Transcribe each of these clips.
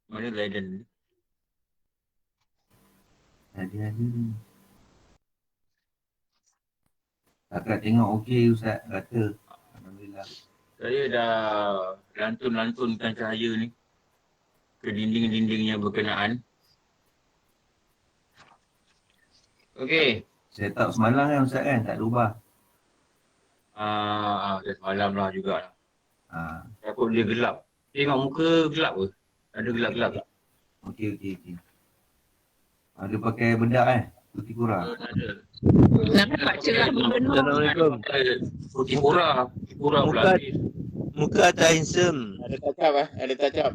Mana guidance? Ada ni. Kakak tengok okey Ustaz, kata. Alhamdulillah. Saya dah lantun-lantunkan cahaya ni ke dinding-dinding yang berkenaan. Okey. Set up semalam kan Ustaz kan, tak ada ubah. Dah semalam lah jugalah. Ha. Takut dia gelap. Tengok muka gelap ke? Ada gelap-gelap tak? Okey. Ada pakai bedak kan? Putih kurang. Ada. Nampak cerah berpenuh. Assalamualaikum. Putih kurang. Putih kurang pula. Muka tak handsome. Ada touch-up ada touch-up.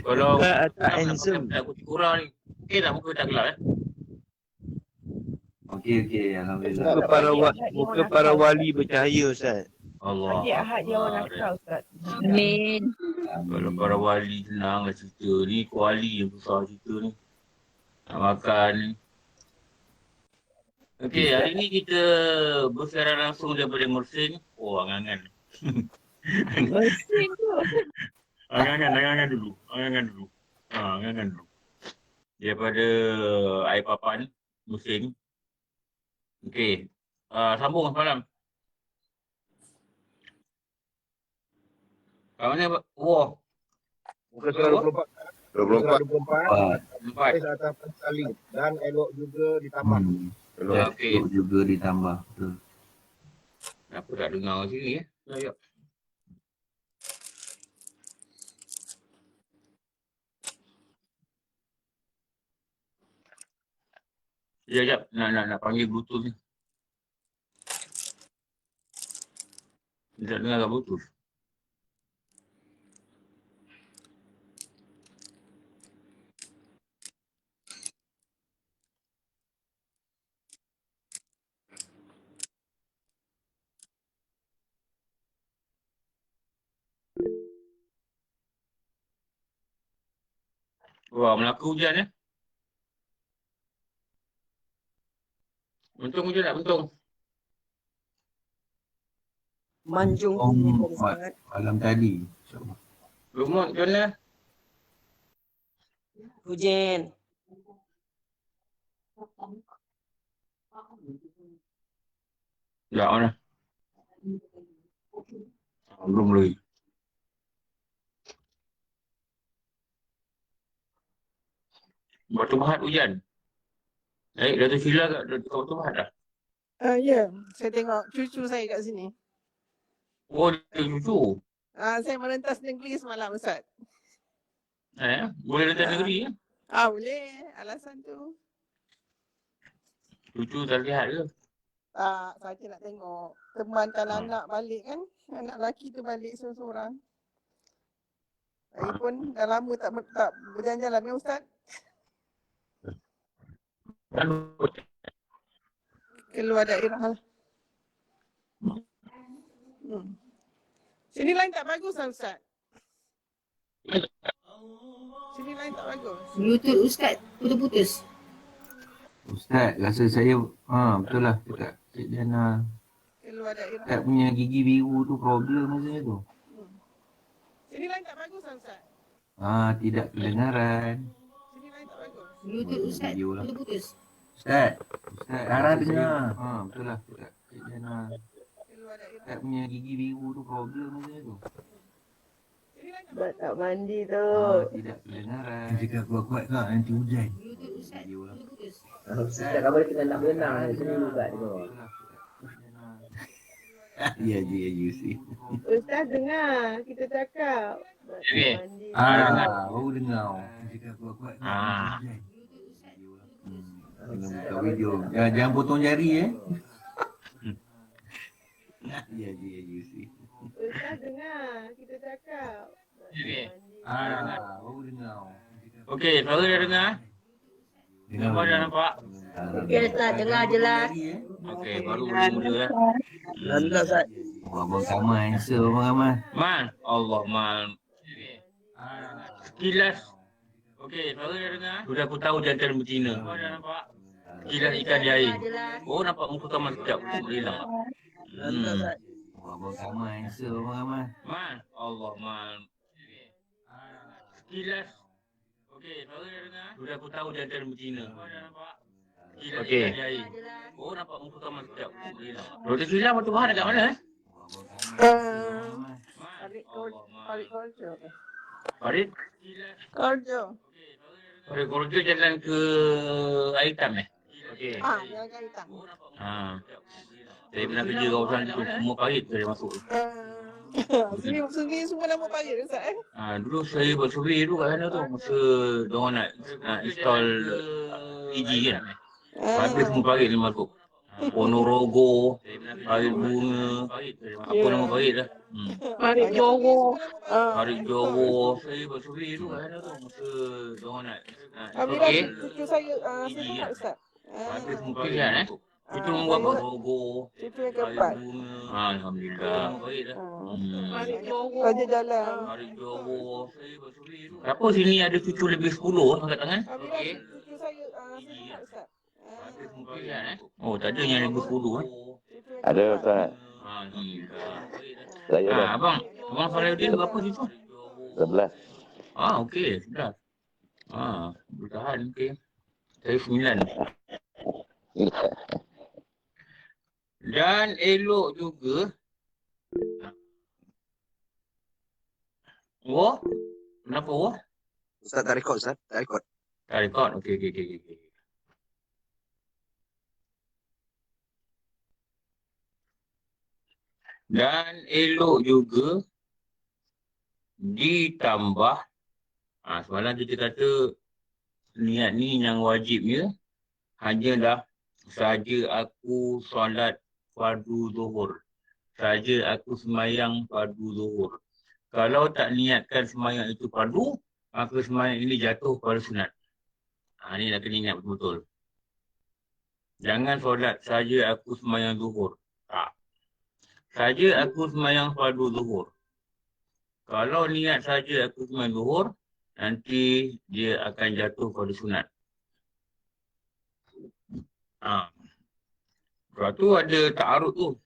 Kalau Muka tak handsome. putih kurang ni. Okey tak muka tak gelap Okey, alhamdulillah. Muka para wali bercahaya Ustaz. Allah. Haji Ahad Jawa Nakal Ustaz. Amin. Kalau para wali senang lah cerita ni. Kuali yang besar cerita ni. Nak makan ni. Okey, hari ni kita bersiaran langsung daripada Mersing. Oh, angan-angan. Mesin tu. Angan-angan dulu. Angan-angan dulu. Daripada air papan, Mersing. Okey. Sambung semalam. Kat mana? Wah. Muka surat 24. 24. 4. Atas saling dan elok juga ditambah. Okey. Juga ditambah. Betul. Kenapa tak dengar sini ya? Sekejap. Nak panggil Bluetooth ni. Dia tak dengar kat Bluetooth. Wah, Melaka hujan ya? Bentung hujan tak bentung? Manjung Malam tadi. InsyaAllah. Lumut macam mana? hujan. Tak mana? Belum lagi. Batu Pahat hujan. Datuk Sheila kat Batu Pahat dah? Ya, saya tengok cucu saya kat sini. Oh, dia cucu. Saya merentas negeri semalam Ustaz. Boleh datang negeri ya? Boleh. Alasan tu. Cucu tak lihat ke? Saya nak tengok temankan anak balik kan. Anak lelaki tu balik seorang-seorang. Saya pun dah lama tak berjalan-jalan ya Ustaz. Keluar daerah lah. Sini lain tak bagus lah Ustaz. Sini lain tak bagus. Bluetooth Ustaz putus-putus. Ustaz, rasa saya betul lah dekat Cik Diana. Keluar daerah. Ustaz punya gigi biru tu problem rasanya tu. Sini lain tak bagus lah Ustaz. Tidak kedengaran. Sini lain tak bagus. Bluetooth Ustaz putus-putus. Ustaz, Dara dengar. Betul lah dekat Cik Diana. Keluar daerah. Ustaz punya gigi biru tu problem rasanya tu. Sini lain tak Buat tak mandi tu. Tidak kedengaran. Cakap kuat-kuat kak, nanti hujan. Bluetooth Ustaz putus-putus. Setiap kabar kita nak berenang sini juga di bawah. Ya, you see. Ustaz dengar kita cakap. Buat tak Okey. mandi. Baru dengar. Cakap kuat-kuat kak, nanti hujan. Kena buka video. Jangan potong jari Ya, you see. Ustaz dengar kita cakap. Buat tak Okey. mandi. Baru dengar. Okey, suara dah dengar? Nampak dah nampak? Okey Ustaz dengar jelas. Okey, baru mula Alhamdulillah Ustaz. Abang Kamal answer Abang Kamal. Man, Allah man. Sekilas. Okey, suara dah dengar? Sudah aku tahu jantan betina. Nampak dah nampak? Sekilas ikan di air. Oh, nampak muka Kamal sekejap. Hilang. Alhamdulillah Ustaz. Abang Kamal answer Abang Kamal. Man, Allah man. Kilas. Okey, saudara dah dengar? Sudah aku tahu dia antara betina. Kau dah nampak? Kilas Okey. ikan di air. Oh, nampak muka kamu sekejap. Doktor Kilas waktu Tuhan dekat mana? Parit Korjo. Farid? Korjo. Farid Korjo jalan ke Air Hitam Okey. Jalan Kaitan. Saya pernah kerja kawasan tu, semua Farid saya masuk. Sungai semua nama parit Ustaz Dulu saya buat survey tu kat sana tu, masa diorang nak install EG kan. Habis semua Farid ni masuk. Ponorogo, Farid Bunga, apa nama Farid lah. Parit Jowo. Farid Jowo. Saya buat survey tu kat sana tu, masa diorang nak Alhamdulillah okey. cucu saya sihat Ustaz. Habis semua Farid kan Itu nombor apa? Ponorogo, Cucu yang Farid keempat. Bunga. Alhamdulillah. Farid lah. Parit Jowo. Raja Jalan. Farid Jowo. Kenapa sini ada cucu lebih 10 angkat tangan? Alhamdulillah cucu saya sihat Ustaz. Oh, tak ada yang lebih 10 Ada Ustaz. Alhamdulillah. Saya dah Abang Falaudin berapa cucu? 11. Okey, sudah. Bertahan okey. Saya 9. Dan elok juga. Wah? Kenapa wah? Ustaz tak rekod Ustaz, tak rekod. Tak rekod. Okey. Dan elok juga ditambah semalam kita kata niat ni yang wajibnya hanyalah saja aku solat fardu zuhur. Saja aku semayang fardu zuhur. Kalau tak niatkan semayang itu fardu, maka semayang ini jatuh pada sunat. Ini nak kena ingat betul-betul. Jangan solat saja aku semayang zuhur. Tak. Saja aku semayang fardu zuhur. Kalau niat saja aku semayang zuhur, nanti dia akan jatuh pada sunat. Lepas tu ada ta'arud tu.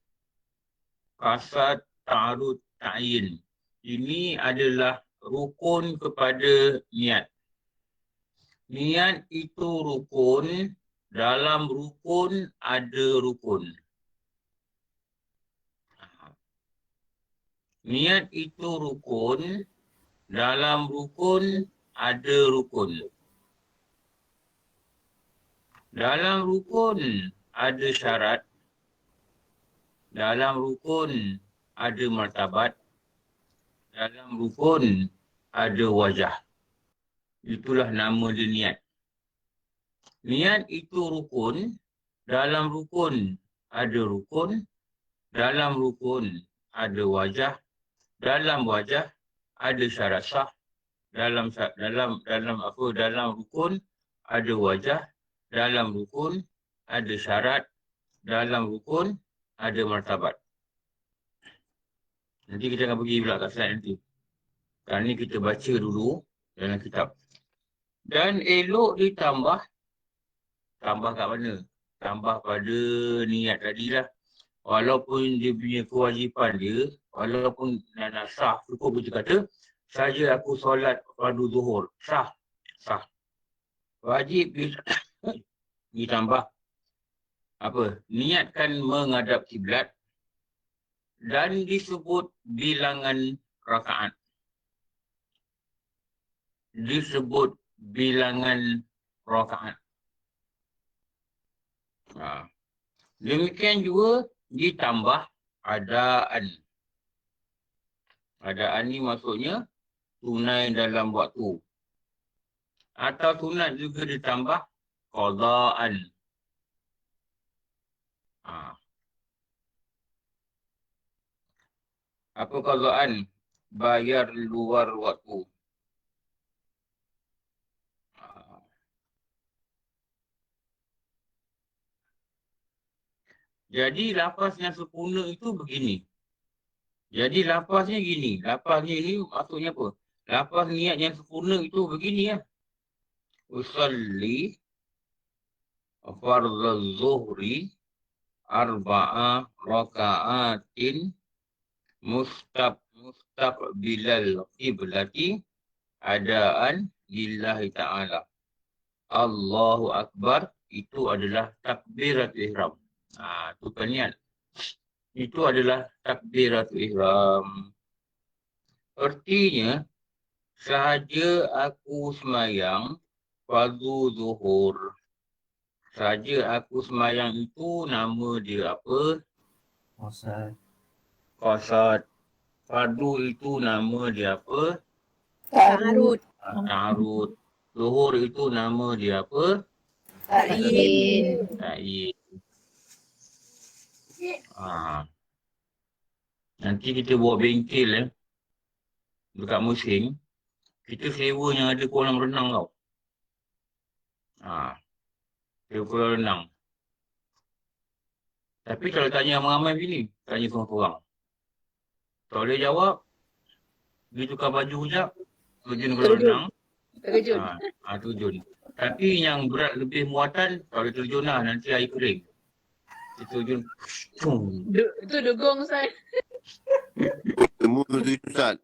Kasat ta'arud ta'yin. Ini adalah rukun kepada niat. Niat itu rukun. Dalam rukun ada rukun. Niat itu rukun. Dalam rukun ada rukun. Dalam rukun ada syarat. Dalam rukun ada martabat. Dalam rukun ada wajah. Itulah nama dia niat. Niat itu rukun. Dalam rukun ada rukun. Dalam rukun ada wajah. Dalam wajah ada syarat sah. Dalam rukun ada wajah. Dalam rukun ada syarat. Dalam rukun ada martabat. Nanti kita akan pergi pula kat slide nanti. Sekarang ni kita baca dulu dalam kitab. Dan elok ditambah. Tambah kat mana? Tambah pada niat tadi lah. Walaupun dia punya kewajipan dia, walaupun nak sah, cukup kita kata, saja aku solat fardu zuhur. Sah. Wajib ditambah apa? Niatkan menghadap kiblat dan disebut bilangan rakaat. Disebut bilangan rakaat. Demikian juga ditambah adaan. Adaan ni maksudnya tunai dalam waktu. Atau sunat juga ditambah qadaan. Apa qadaan? Bayar luar waktu. Jadi lafaz yang sempurna itu begini. Jadi lafaznya gini. Lafaznya ini maksudnya apa? Lafaz niat yang sempurna itu begini ya. Usalli fardhu zuhri arba'a raka'atin mustaqbilal qiblati adaan lillahi ta'ala. Allahu Akbar itu adalah takbiratul ihram. Itu kan niat. Itu adalah takbiratul ihram. Artinya, sahaja aku semayang fardu zuhur. Sahaja aku semayang itu nama dia apa? Ustaz. Qasad. Fardu itu nama dia apa? Ta'arud. Ta'arud. Zuhur itu nama dia apa? Ta'yin. Ta'yin. Nanti kita buat bengkel dekat Musim. Kita sewa yang ada kolam renang tau. Sewa kolam renang. Tapi kalau tanya ramai begini, tanya seorang-seorang. Tak boleh jawab, dia tukar baju sekejap, terjun kolam renang. Terjun. Terjun. Tapi yang berat lebih muatan, tak boleh terjun lah, nanti air kering. Dia terjun. Itu dugong Ustaz. Semua tu Ustaz.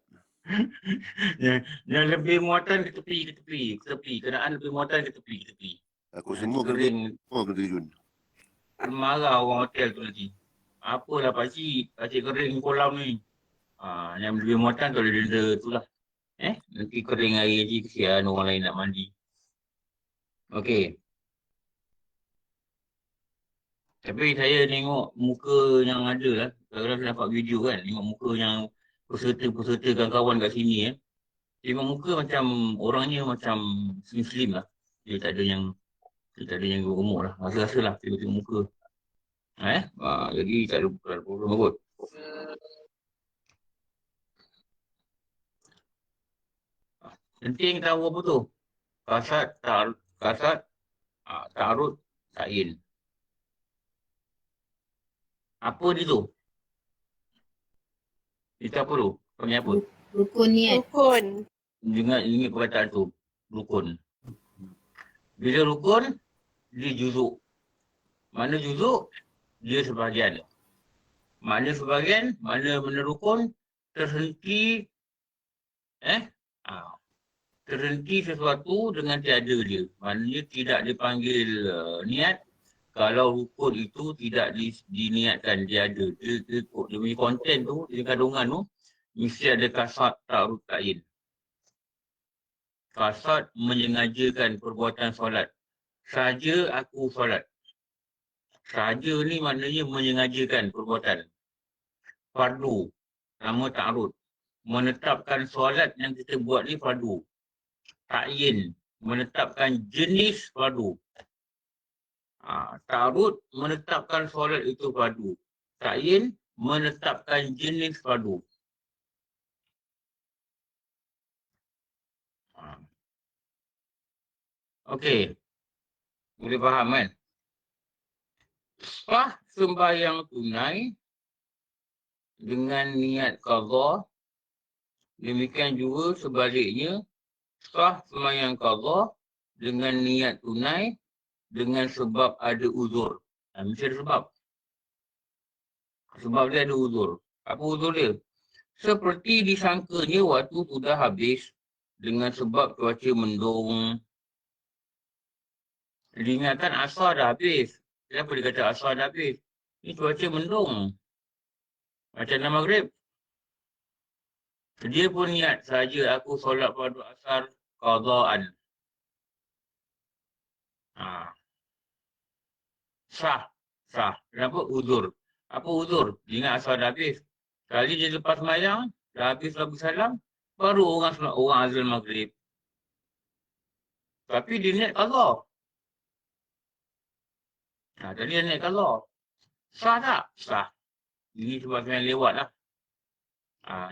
Yang lebih muatan ke tepi. Kenaan lebih muatan ke tepi. Aku semua Kering. semua kena terjun. Marah orang hotel tu nanti. Apalah pakcik kering kolam ni. Yang lebih muatan tu ada denda tu lah. Nanti kering air je, kesian orang lain nak mandi. Okey. Tapi saya tengok muka yang ada lah. Kadang-kadang saya nampak video kan. Tengok muka yang peserta kawan-kawan kat sini. Tengok muka macam orangnya macam slim-slim lah. Dia tak ada yang gemuk lah. Rasa-rasa lah tengok muka. Jadi tak ada problem kot. Penting tahu apa tu? Kasat, ta'arud, ta'yin. Apa dia tu? Itu apa tu? Panggil apa? Rukun niat. Rukun. Ingat perkataan tu. Rukun. Bila rukun, dia juzuk. Mana juzuk? Dia sebahagian. Mana sebahagian? Mana rukun? Terhenti. Terhenti sesuatu dengan tiada dia. Maknanya tidak dipanggil niat. Kalau rukun itu tidak diniatkan, dia ada. Dia punya konten tu, dia kandungan tu, mesti ada kasat, ta'arud, ta'yin. Kasat menyengajakan perbuatan solat. Saja aku solat. Saja ni maknanya menyengajakan perbuatan. Fardu, nama ta'arud. Menetapkan solat yang kita buat ni fardu. Ta'yin, menetapkan jenis fardu. Ta'arud, menetapkan solat itu fardu. Ta'yin, menetapkan jenis fardu. Okey. Boleh faham kan? Sah sembahyang tunai dengan niat qadha. Demikian juga sebaliknya, sah sembahyang qadha dengan niat tunai dengan sebab ada uzur. Mesti ada sebab. Sebab dia ada uzur. Apa uzur dia? Seperti disangkanya waktu sudah habis dengan sebab cuaca mendung. Diingatkan asar dah habis. Kenapa dia kata asar dah habis? Ini cuaca mendung. Macam nama maghrib. Dia pun niat saja aku solat fardu asar qadaan. Sah. Kenapa? Uzur. Apa uzur? Dia ingat asar dah habis. Kali dia lepas semayang, dah habis lagu salam, baru orang azan maghrib. Tapi dia niat qadha. Tadi dia niat qadha. Sah tak? Sah. Ini sebabkan lewat lah.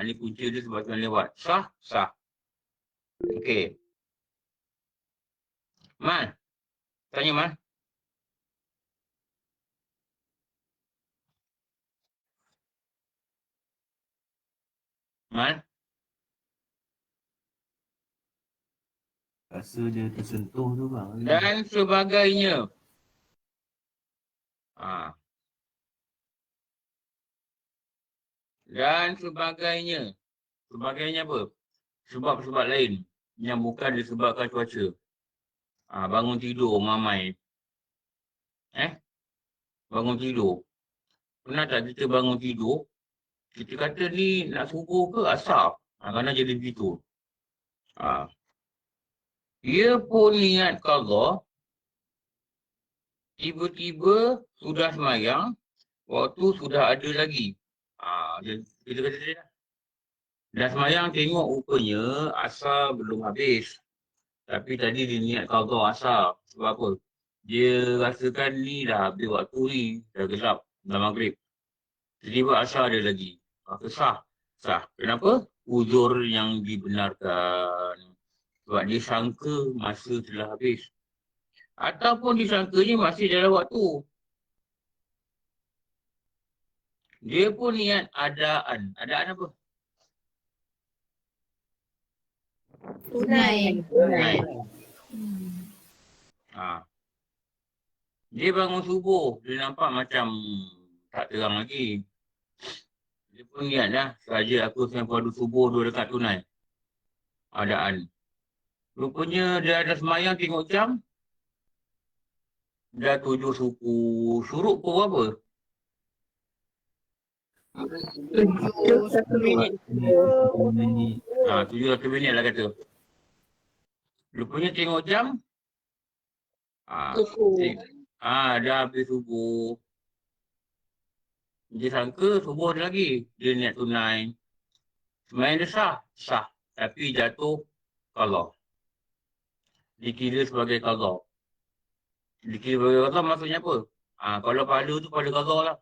Ini punca dia sebabkan lewat. Sah. Okey. Man. Tanya Man. Man. Rasa dia tersentuh tu bang. Dan sebagainya. Dan sebagainya. Sebagainya apa? Sebab-sebab lain. yang bukan disebabkan cuaca. Bangun tidur mamai. Bangun tidur. Pernah tak kita bangun tidur, kita kata ni nak subuh ke asar? Kerana jadi begitu. Dia pun niat qadha, tiba-tiba sudah semayang, waktu sudah ada lagi. Kita kata tadi dah. Dah semayang tengok rupanya asar belum habis. Tapi tadi dia niat qadha asar. Sebab apa? Dia rasakan ni dah habis waktu ni, dah gelap, dah maghrib. Tiba-tiba asar ada lagi. Maka sah. Kenapa? Uzur yang dibenarkan. Sebab dia sangka masa telah habis. Ataupun disangkanya masih dalam waktu. Dia pun niat adaan. Adaan apa? Tunai. Dia bangun subuh, dia nampak macam tak terang lagi. Dia pun niat dah, saja aku sembang fardu subuh 2 rakaat tunai. Adaan. Rupanya dia ada semayang tengok jam. Dah 7 suku. Syuruk pun berapa? 1 minit. 7 minit lah kata. Rupanya tengok jam. Dah habis subuh. Dia sangka subuh ada lagi. Dia niat tunai. Semayang dia sah. Tapi jatuh qadha. Dikira sebagai qadha. Dikira sebagai qadha maksudnya apa? Kalau pahala tu pada qadha lah.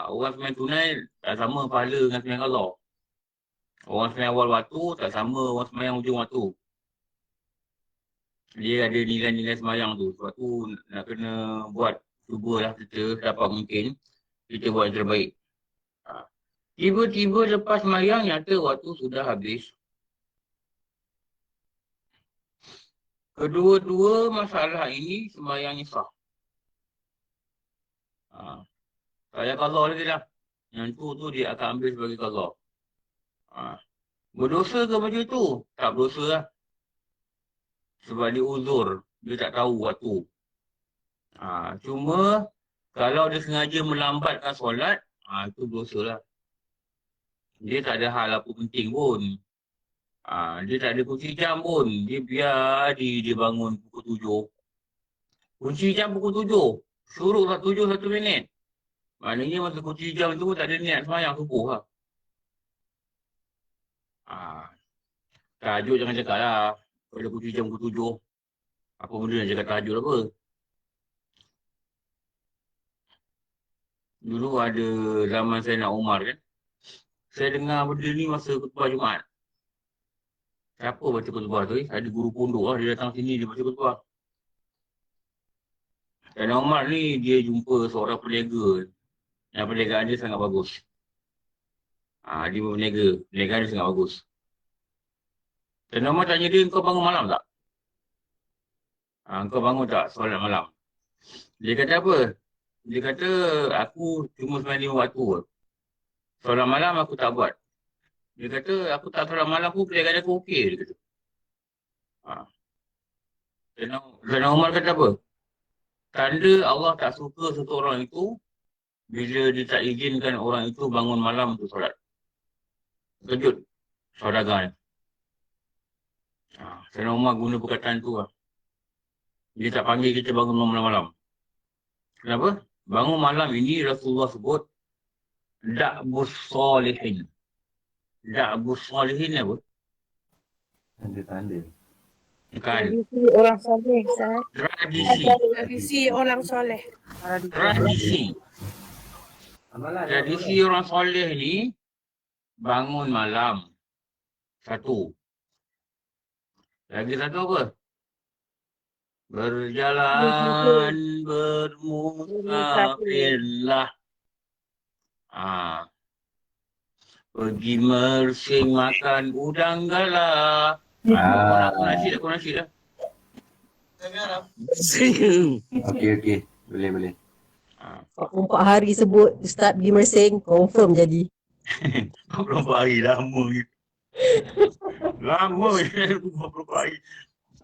Orang semayang tunai tak sama pahala dengan semayang qadha. Orang semayang awal waktu tak sama orang semayang hujung waktu. Dia ada nilai-nilai semayang tu. Sebab tu nak kena buat, cubalah kita dapat mungkin kita buat yang terbaik. Tiba-tiba lepas semayang nyata waktu sudah habis. Kedua-dua masalah ini semayangnya sah. Saya qadha lagi lah. Yang tu dia akan ambil sebagai qadha. Berdosa ke macam tu? Tak berdosa lah. Sebab dia uzur. Dia tak tahu waktu. Cuma kalau dia sengaja melambatkan solat, itu berdosa lah. Dia tak ada hal apa penting pun. Dia tak ada kunci jam pun. Dia biar dia bangun pukul 7. Kunci jam pukul 7. Suruh 7 1 minit. Maknanya masa kunci jam tu tak ada niat semayang subuh lah. Tahajud jangan cakap lah. Kalau kunci jam pukul 7. Apa benda nak cakap tahajud apa? Dulu ada zaman saya nak Umar kan. Saya dengar benda ni masa khutbah Jumaat. Siapa baca khutbah tu? Ada guru pondok lah. Dia datang sini, dia baca khutbah. Dan Umar ni dia jumpa seorang peniaga. Yang perniagaan dia sangat bagus. Dia berniaga. Perniagaan dia sangat bagus. Dan Umar tanya dia, kau bangun malam tak? Kau bangun tak solat malam? Dia kata apa? Dia kata, aku cuma semayang 5 waktu. Solat malam aku tak buat. Dia kata, aku tak solat malam pun perniagaan aku okey. Dia kata. Dan Umar kata apa? Tanda Allah tak suka seseorang itu bila dia tak izinkan orang itu bangun malam untuk solat. Kejut saudagar ni. Sayyidina Umar guna perkataan tu lah. Dia tak panggil kita bangun malam-malam. Kenapa? Bangun malam ini Rasulullah sebut da'bus salihin. Da'bus salihin apa? Tanda-tanda. Bukan. Tradisi orang soleh, Ustaz. Tradisi orang soleh. Tradisi orang soleh ni bangun malam. Satu. Lagi satu apa? Berjalan bermusafirlah. Pergi mersing makan udang galah. Aku nasi dah. Okey. Boleh. 4 hari sebut Ustaz pergi mersing, confirm jadi. 24 hari lama gitu. Lama je berapa hari.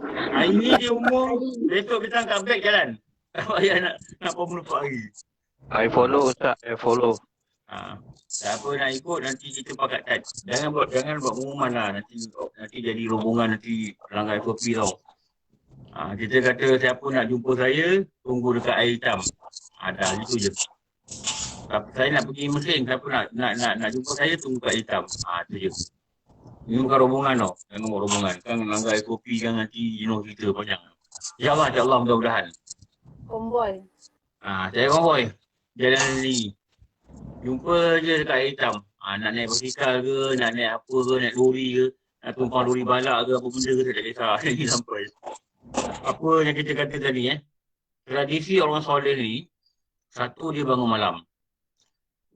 Hari ni dia umur, besok kita angkat beg jalan. Tak payah nak berapa hari. I follow Ustaz, I follow. Siapa nak ikut nanti kita pakat touch. Jangan buat pengumuman lah. Nanti jadi rombongan, nanti langgar SOP tau. Kita kata siapa nak jumpa saya, tunggu dekat air hitam. Dah itu je. Saya nak pergi Mesin, siapa nak jumpa saya, tunggu kat air hitam. Itu je. Ini bukan rombongan tau. Jangan buat rombongan. Kan langgar SOP kan nanti cerita panjang. InsyaAllah mudah-mudahan. Konvoy. Saya konvoy. Jalan ni. Jumpa je dekat air hitam. Nak naik basikal ke, nak naik apa ke, naik lori ke, nak tumpang lori balak ke, apa benda ke, saya tak kisah. Ini sampai. Apa yang kita kata tadi tradisi orang soleh ni, satu dia bangun malam.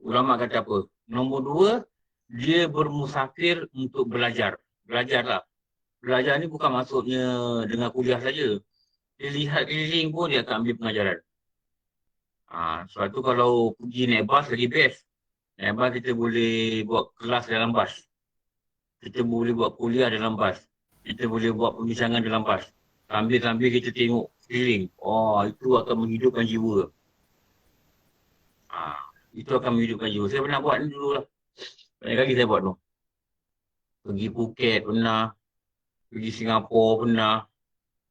Ulama kata apa? Nombor dua, dia bermusafir untuk belajar. Belajarlah. Belajar ni bukan maksudnya dengan kuliah saja. Dia lihat keliling pun dia akan ambil pengajaran. Sebab tu kalau pergi naik bas lagi best. Naik bas kita boleh buat kelas dalam bas. Kita boleh buat kuliah dalam bas. Kita boleh buat perbincangan dalam bas. Sambil-sambil kita tengok keliling. Itu akan menghidupkan jiwa. Itu akan menghidupkan jiwa. Saya pernah buat ni dulu lah. Banyak kali saya buat tu. Pergi Phuket pernah. Pergi Singapura pernah.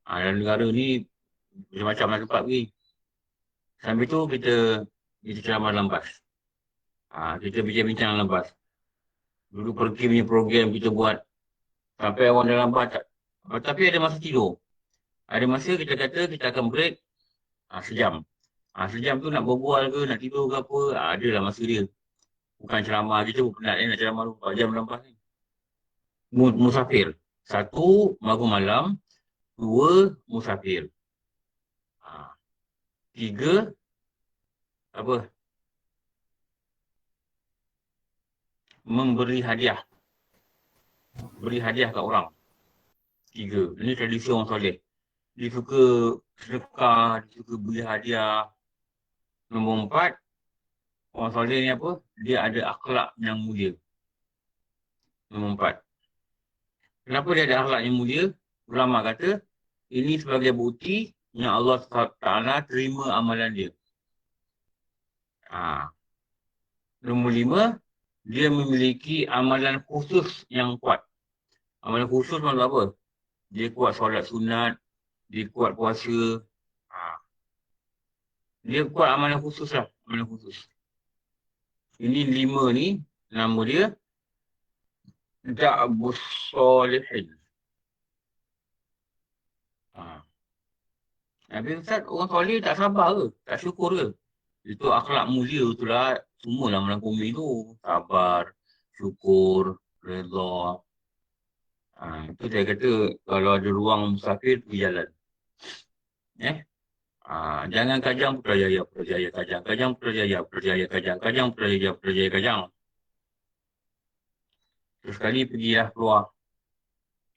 Dalam negara ni macam-macam lah tempat pergi. Sambil tu kita ceramah dalam bas. Kita bincang-bincang dalam bas. Dulu pergi punya program kita buat. Sampai orang dalam bas tak. Tapi ada masa tidur. Ada masa kita kata kita akan break sejam. Sejam tu nak berbual ke, nak tidur ke apa. Adalah masa dia. Bukan ceramah kita pun penat nak ceramah 4 jam dalam bas ni. Musafir. 1, bangun malam. 2, musafir. 3, apa? Memberi hadiah. Beri hadiah kat orang. 3. Ini tradisi orang soleh. Dia suka sedekah, dia suka beri hadiah. Nombor 4, orang soleh ni apa? Dia ada akhlak yang mulia. Nombor 4. Kenapa dia ada akhlak yang mulia? Ulama kata, ini sebagai bukti yang Allah Ta'ala terima amalan dia. Nombor 5, dia memiliki amalan khusus yang kuat. Amalan khusus maksud apa? Dia kuat solat sunat, dia kuat puasa. Dia kuat amalan khusus lah. Amalan khusus. Ini 5 ni, nama dia Da'bus Solihin. Tapi Ustaz, orang soleh tak sabar ke? Tak syukur ke? Itu akhlak mulia tu lah. Semualah melangkumi tu. Sabar, syukur, reza. Itu saya kata kalau ada ruang musafir, pergi jalan. Jangan kajang Putrajaya, Putrajaya kajang. Kajang Putrajaya, Putrajaya kajang. Kajang Putrajaya, Putrajaya kajang. Terus sekali pergilah keluar.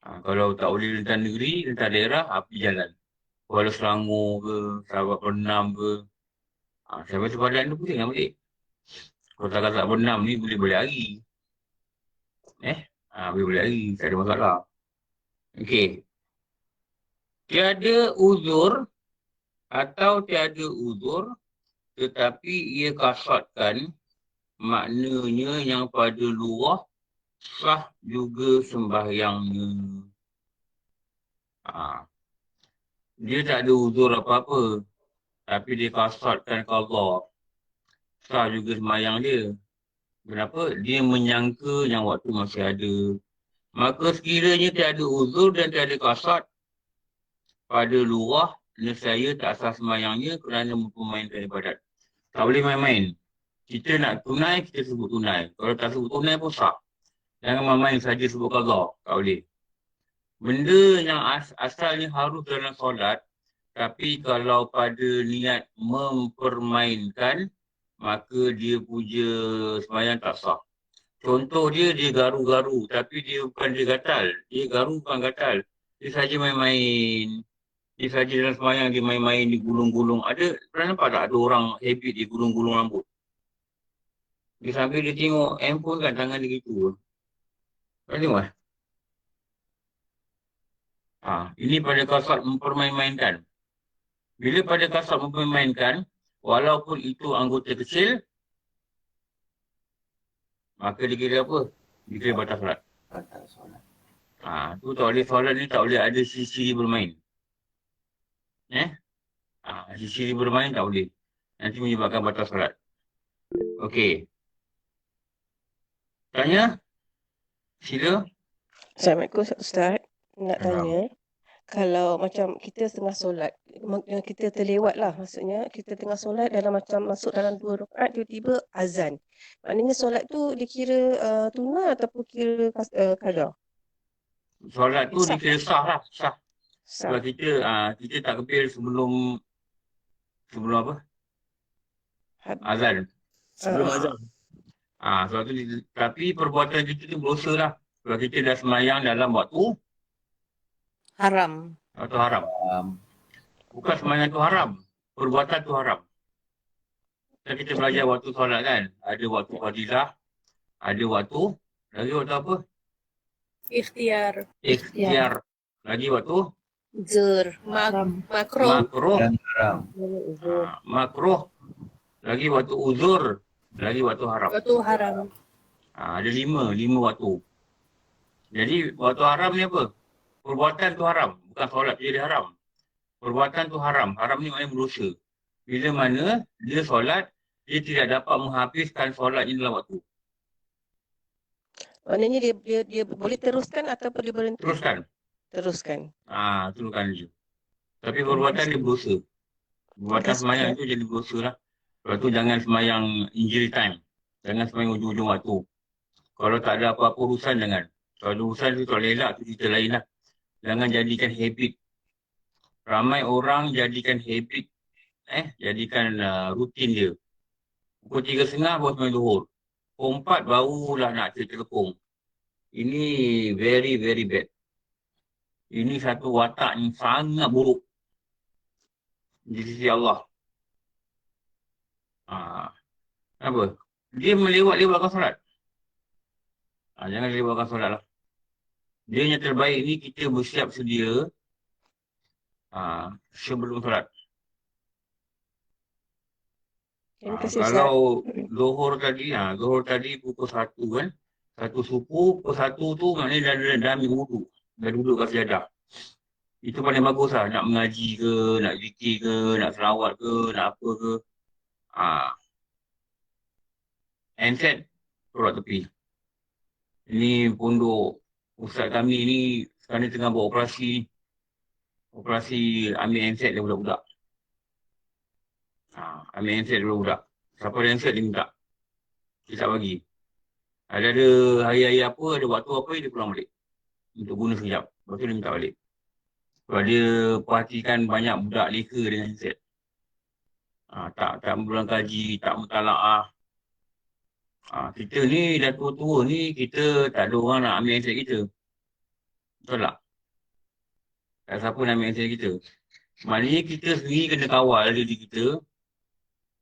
Kalau tak boleh rentan negeri, rentan daerah, pergi jalan. Kuala Selangor ke, Sabak Bernam ke. Sampai sepadan tu pusing lah balik. Kalau tak Bernam ni boleh balik hari. Boleh balik hari, tak ada masalah. Okey. Tiada uzur atau tiada uzur tetapi ia kasatkan maknanya yang pada luar sah juga sembahyangnya. Dia tak ada uzur apa-apa. Tapi dia kasatkan ke Allah. Sah juga sembahyang dia. Kenapa? Dia menyangka yang waktu masih ada. Maka sekiranya tiada uzur dan tiada kasat pada luar, nescaya tak sah sembahyangnya kerana mempermainkan ibadat. Tak boleh main-main. Kita nak tunai, kita sebut tunai. Kalau tak sebut tunai pun sah. Jangan main-main saja sebut Allah. Tak boleh. Benda yang asalnya harus dalam solat, tapi kalau pada niat mempermainkan, maka dia puja sembahyang tak sah. Contoh dia garu-garu, tapi dia bukan dia gatal. Dia garu bukan gatal. Dia saja main-main. Dia saja dalam sembahyang, dia main-main, dia gulung-gulung. Pernah nampak tak ada orang habit dia gulung-gulung rambut? Dia sambil dia tengok handphone kan, tangan dia gitu. Kau tengok Ini pada kasar mempermain-mainkan. Bila pada kasar mempermainkan, walaupun itu anggota kecil, maka dikira apa? Dikira batal solat. Batal solat. Tu tak boleh solat ni, tak boleh ada sisi bermain. Sisi bermain tak boleh. Nanti menyebabkan batal solat. Okey. Tanya? Sila. Assalamualaikum Ustaz. Nak Salam. tanya, kalau macam kita tengah solat, kita terlewat lah, maksudnya kita tengah solat dalam macam masuk dalam 2 rakaat, tiba-tiba azan. Maknanya solat tu dikira tunai ataupun kira qada? Solat tu Sah. dikira sah lah. Sah. Sah. Sebab kita tak kepil sebelum apa? Azan. Sebelum azan. Sebab tu, tapi perbuatan kita tu berdosa lah. Sebab kita dah semayang dalam waktu Haram. haram. Bukan semayang tu haram. Perbuatan tu haram. Dan kita belajar waktu solat kan. Ada waktu fadilah. Ada waktu. Lagi waktu apa? Ikhtiar. Lagi waktu Zur. Makruh. makruh. Dan haram. Makruh. Lagi waktu uzur. Lagi waktu haram. Waktu haram. Ada 5 waktu. Jadi waktu haram ni apa? Perbuatan tu haram. Bukan solat je dia haram. Perbuatan tu haram. Haram ni maknanya berdosa. Bila mana dia solat, dia tidak dapat menghabiskan solatnya dalam waktu. Maknanya dia boleh teruskan ataupun dia berhenti? Teruskan. Teruskan je. Tapi perbuatan dia berdosa. Perbuatan semayang itu jadi berdosa lah. Lepas tu jangan semayang injury time. Jangan semayang ujung-ujung waktu. Kalau tak ada apa-apa urusan, jangan. Kalau ada urusan tu tak elak, tu cerita lain lah. Jangan jadikan habit. Ramai orang jadikan habit. Jadikan rutin dia. Pukul 3.30 baru semayang zuhur. Pukul 4 barulah nak terkekung. Ini very, very bad. Ini satu watak yang sangat buruk di sisi Allah. Apa? Dia melewat-lewatkan solat. Jangan lewatkan solat lah. Dia yang terbaik ni kita bersiap sedia sebelum solat. Terima kasih Ustaz. Kalau zuhur tadi pukul 1 kan. Satu suku, pukul 1 tu maknanya dah ambil wudu. Dah duduk kat sejadah. Itu paling bagus lah. Nak mengaji ke, nak zikir ke, nak selawat ke, nak apa ke. Handset, turut tepi. Ini pondok ustaz kami ni sekarang ni tengah buat operasi. Operasi ambil handset dia budak-budak. Ambil handset dia budak-budak. Siapa ada handset dia minta. Dia tak bagi. Ada hari-hari apa, ada waktu apa, dia pulang balik. Untuk guna sekejap. Lepas tu dia minta balik. Sebab dia perhatikan banyak budak leka dengan handset. Tak berulang kaji, tak mutalaah. Kita ni dah tua-tua ni, kita tak ada orang nak ambil handset kita. Betul tak? Tak siapa nak ambil handset kita. Maknanya kita sendiri kena kawal diri kita.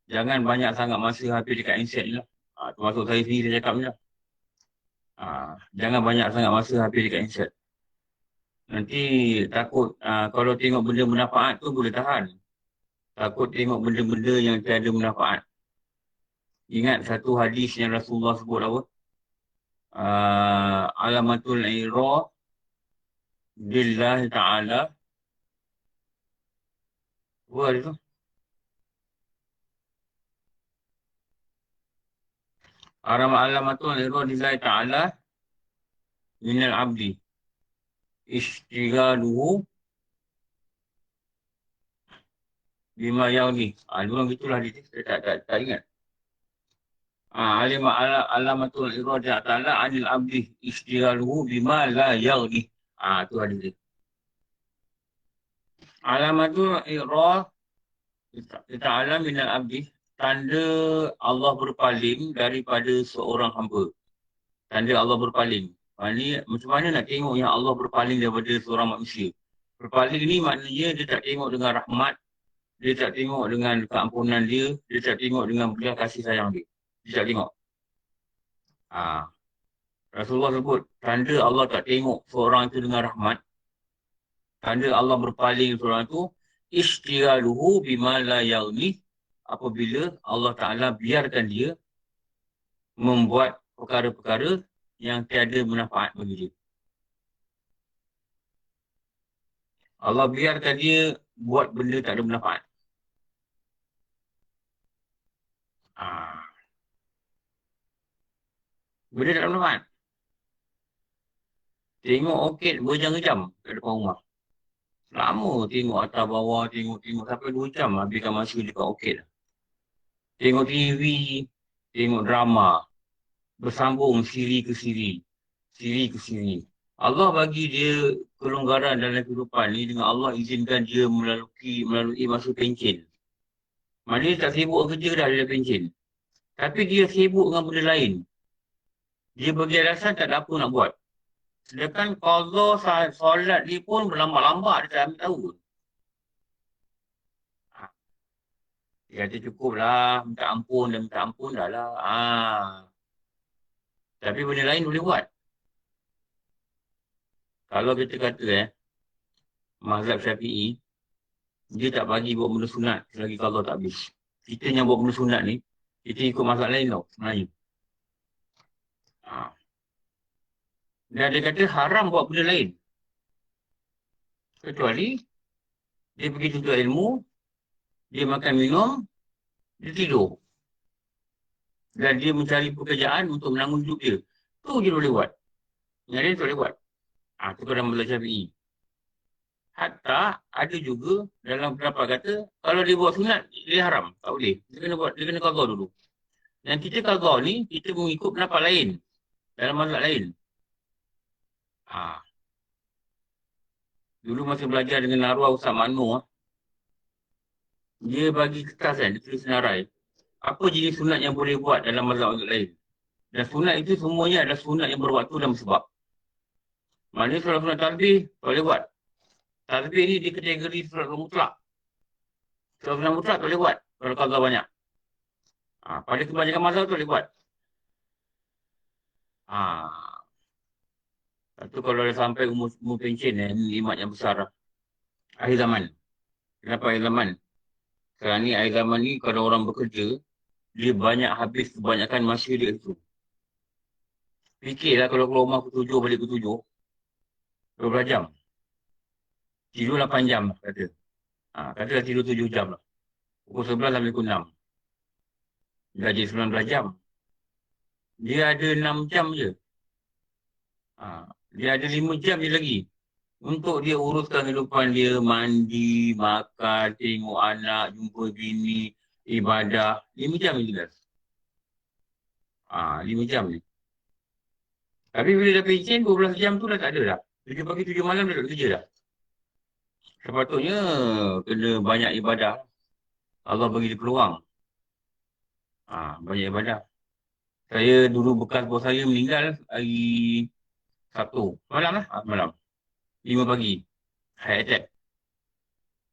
Jangan banyak sangat masa habis dekat handset ni lah. Termasuk saya sendiri saya cakap ni lah. Jangan banyak sangat masa habis dekat handset. Nanti takut kalau tengok benda bermanfaat tu boleh tahan. Takut tengok benda-benda yang tiada manfaat. Ingat satu hadis yang Rasulullah sebut apa? Alamatul ira billahi ta'ala. Apa ada tu? Alamatul ira billahi ta'ala minal abdi. Ishtigaluhu bima yauni. Memang gitulah dia. Saya tak ingat. Alamatul irada ta'ala anil abdi istighluhu bima la yaghni. Tu hadis dia. Alamatul irada ta'ala minal abdi, tanda Allah berpaling daripada seorang hamba. Tanda Allah berpaling. Maknanya macam mana nak tengok yang Allah berpaling daripada seorang manusia? Berpaling ni maknanya dia tak tengok dengan rahmat, dia tak tengok dengan keampunan dia tak tengok dengan belas kasih sayang dia. Dia tak tengok. Rasulullah sebut, tanda Allah tak tengok seorang itu dengan rahmat, Tanda Allah berpaling seorang tu, istialuhu bima la yaghni, apabila Allah Ta'ala biarkan dia membuat perkara-perkara yang tiada manfaat bagi dia. Allah biarkan dia buat benda tak ada manfaat. Benda tak ada manfaat. Tengok orchid berjam-jam kat depan rumah. Lama tengok atas bawah, tengok sampai 2 jam habiskan masa dekat orchid. Tengok TV, tengok drama. Bersambung siri ke siri. Siri ke siri. Allah bagi dia kelonggaran dalam kehidupan ni dengan Allah izinkan dia melalui masa pencen. Maknanya dia tak sibuk kerja dah dia pencen. Tapi dia sibuk dengan benda lain. Dia bagi alasan tak ada apa nak buat. Sedangkan qadha solat dia pun berlambat-lambat, dia tak ambil tahu. Dia kata cukup lah, minta ampun dah lah. Tapi benda lain boleh buat. Kalau kita kata mazhab Syafi'i, dia tak bagi buat benda sunat selagi qadha tak habis. Kita yang buat benda sunat ni, kita ikut mazhab lain tau sebenarnya. Dan dia kata haram buat benda lain. Kecuali dia pergi tuntut ilmu, dia makan minum, dia tidur. Dan dia mencari pekerjaan untuk menanggung hidup dia. Tu je boleh buat. Yang lain tak boleh buat. Itu kalau dalam mazhab Syafi'i. Hatta ada juga dalam pendapat kata, kalau dia buat sunat, dia haram. Tak boleh. Dia kena qadha dulu. Dan kita qadha ni, kita mengikut pendapat lain. Dalam mazhab lain. Dulu masa belajar dengan arwah Ustaz Manu, dia bagi kertas dia tulis senarai. Apa jenis sunat yang boleh buat dalam mazhab lain. Dan sunat itu semuanya adalah sunat yang berwaktu dan bersebab. Maknanya solat sunat tasbih, boleh buat. Tasbih ni di kategori solat mutlak. Solat sunat mutlak boleh buat. Kalau qadha banyak. Pada kebanyakan mazhab tu boleh buat. Satu kalau dah sampai umur pencen ni nikmat yang besar lah. Akhir zaman. Kenapa akhir zaman? Sekarang ni akhir zaman ni kalau orang bekerja, dia banyak habis kebanyakan masa dia itu. Fikirlah kalau keluar rumah pukul 7 balik pukul 7. 12 jam. Tidur 8 jam kata. Katalah tidur 7 jam lah. Pukul 11 sampai pukul 6. Dah jadi 19 jam. Dia ada 6 jam je. Dia ada 5 jam je lagi. Untuk dia uruskan kehidupan dia, mandi, makan, tengok anak, jumpa bini, ibadah. 5 jam je jelas. 5 jam ni. Tapi bila dah pencen, 12 jam tu dah tak ada dah. 7 pagi, 7 malam dah tak kerja dah. Sepatutnya kena banyak ibadah. Allah bagi dia peluang. Banyak ibadah. Saya dulu bekas bos saya meninggal hari Sabtu. Malam lah. Malam. 5 pagi. Heart attack.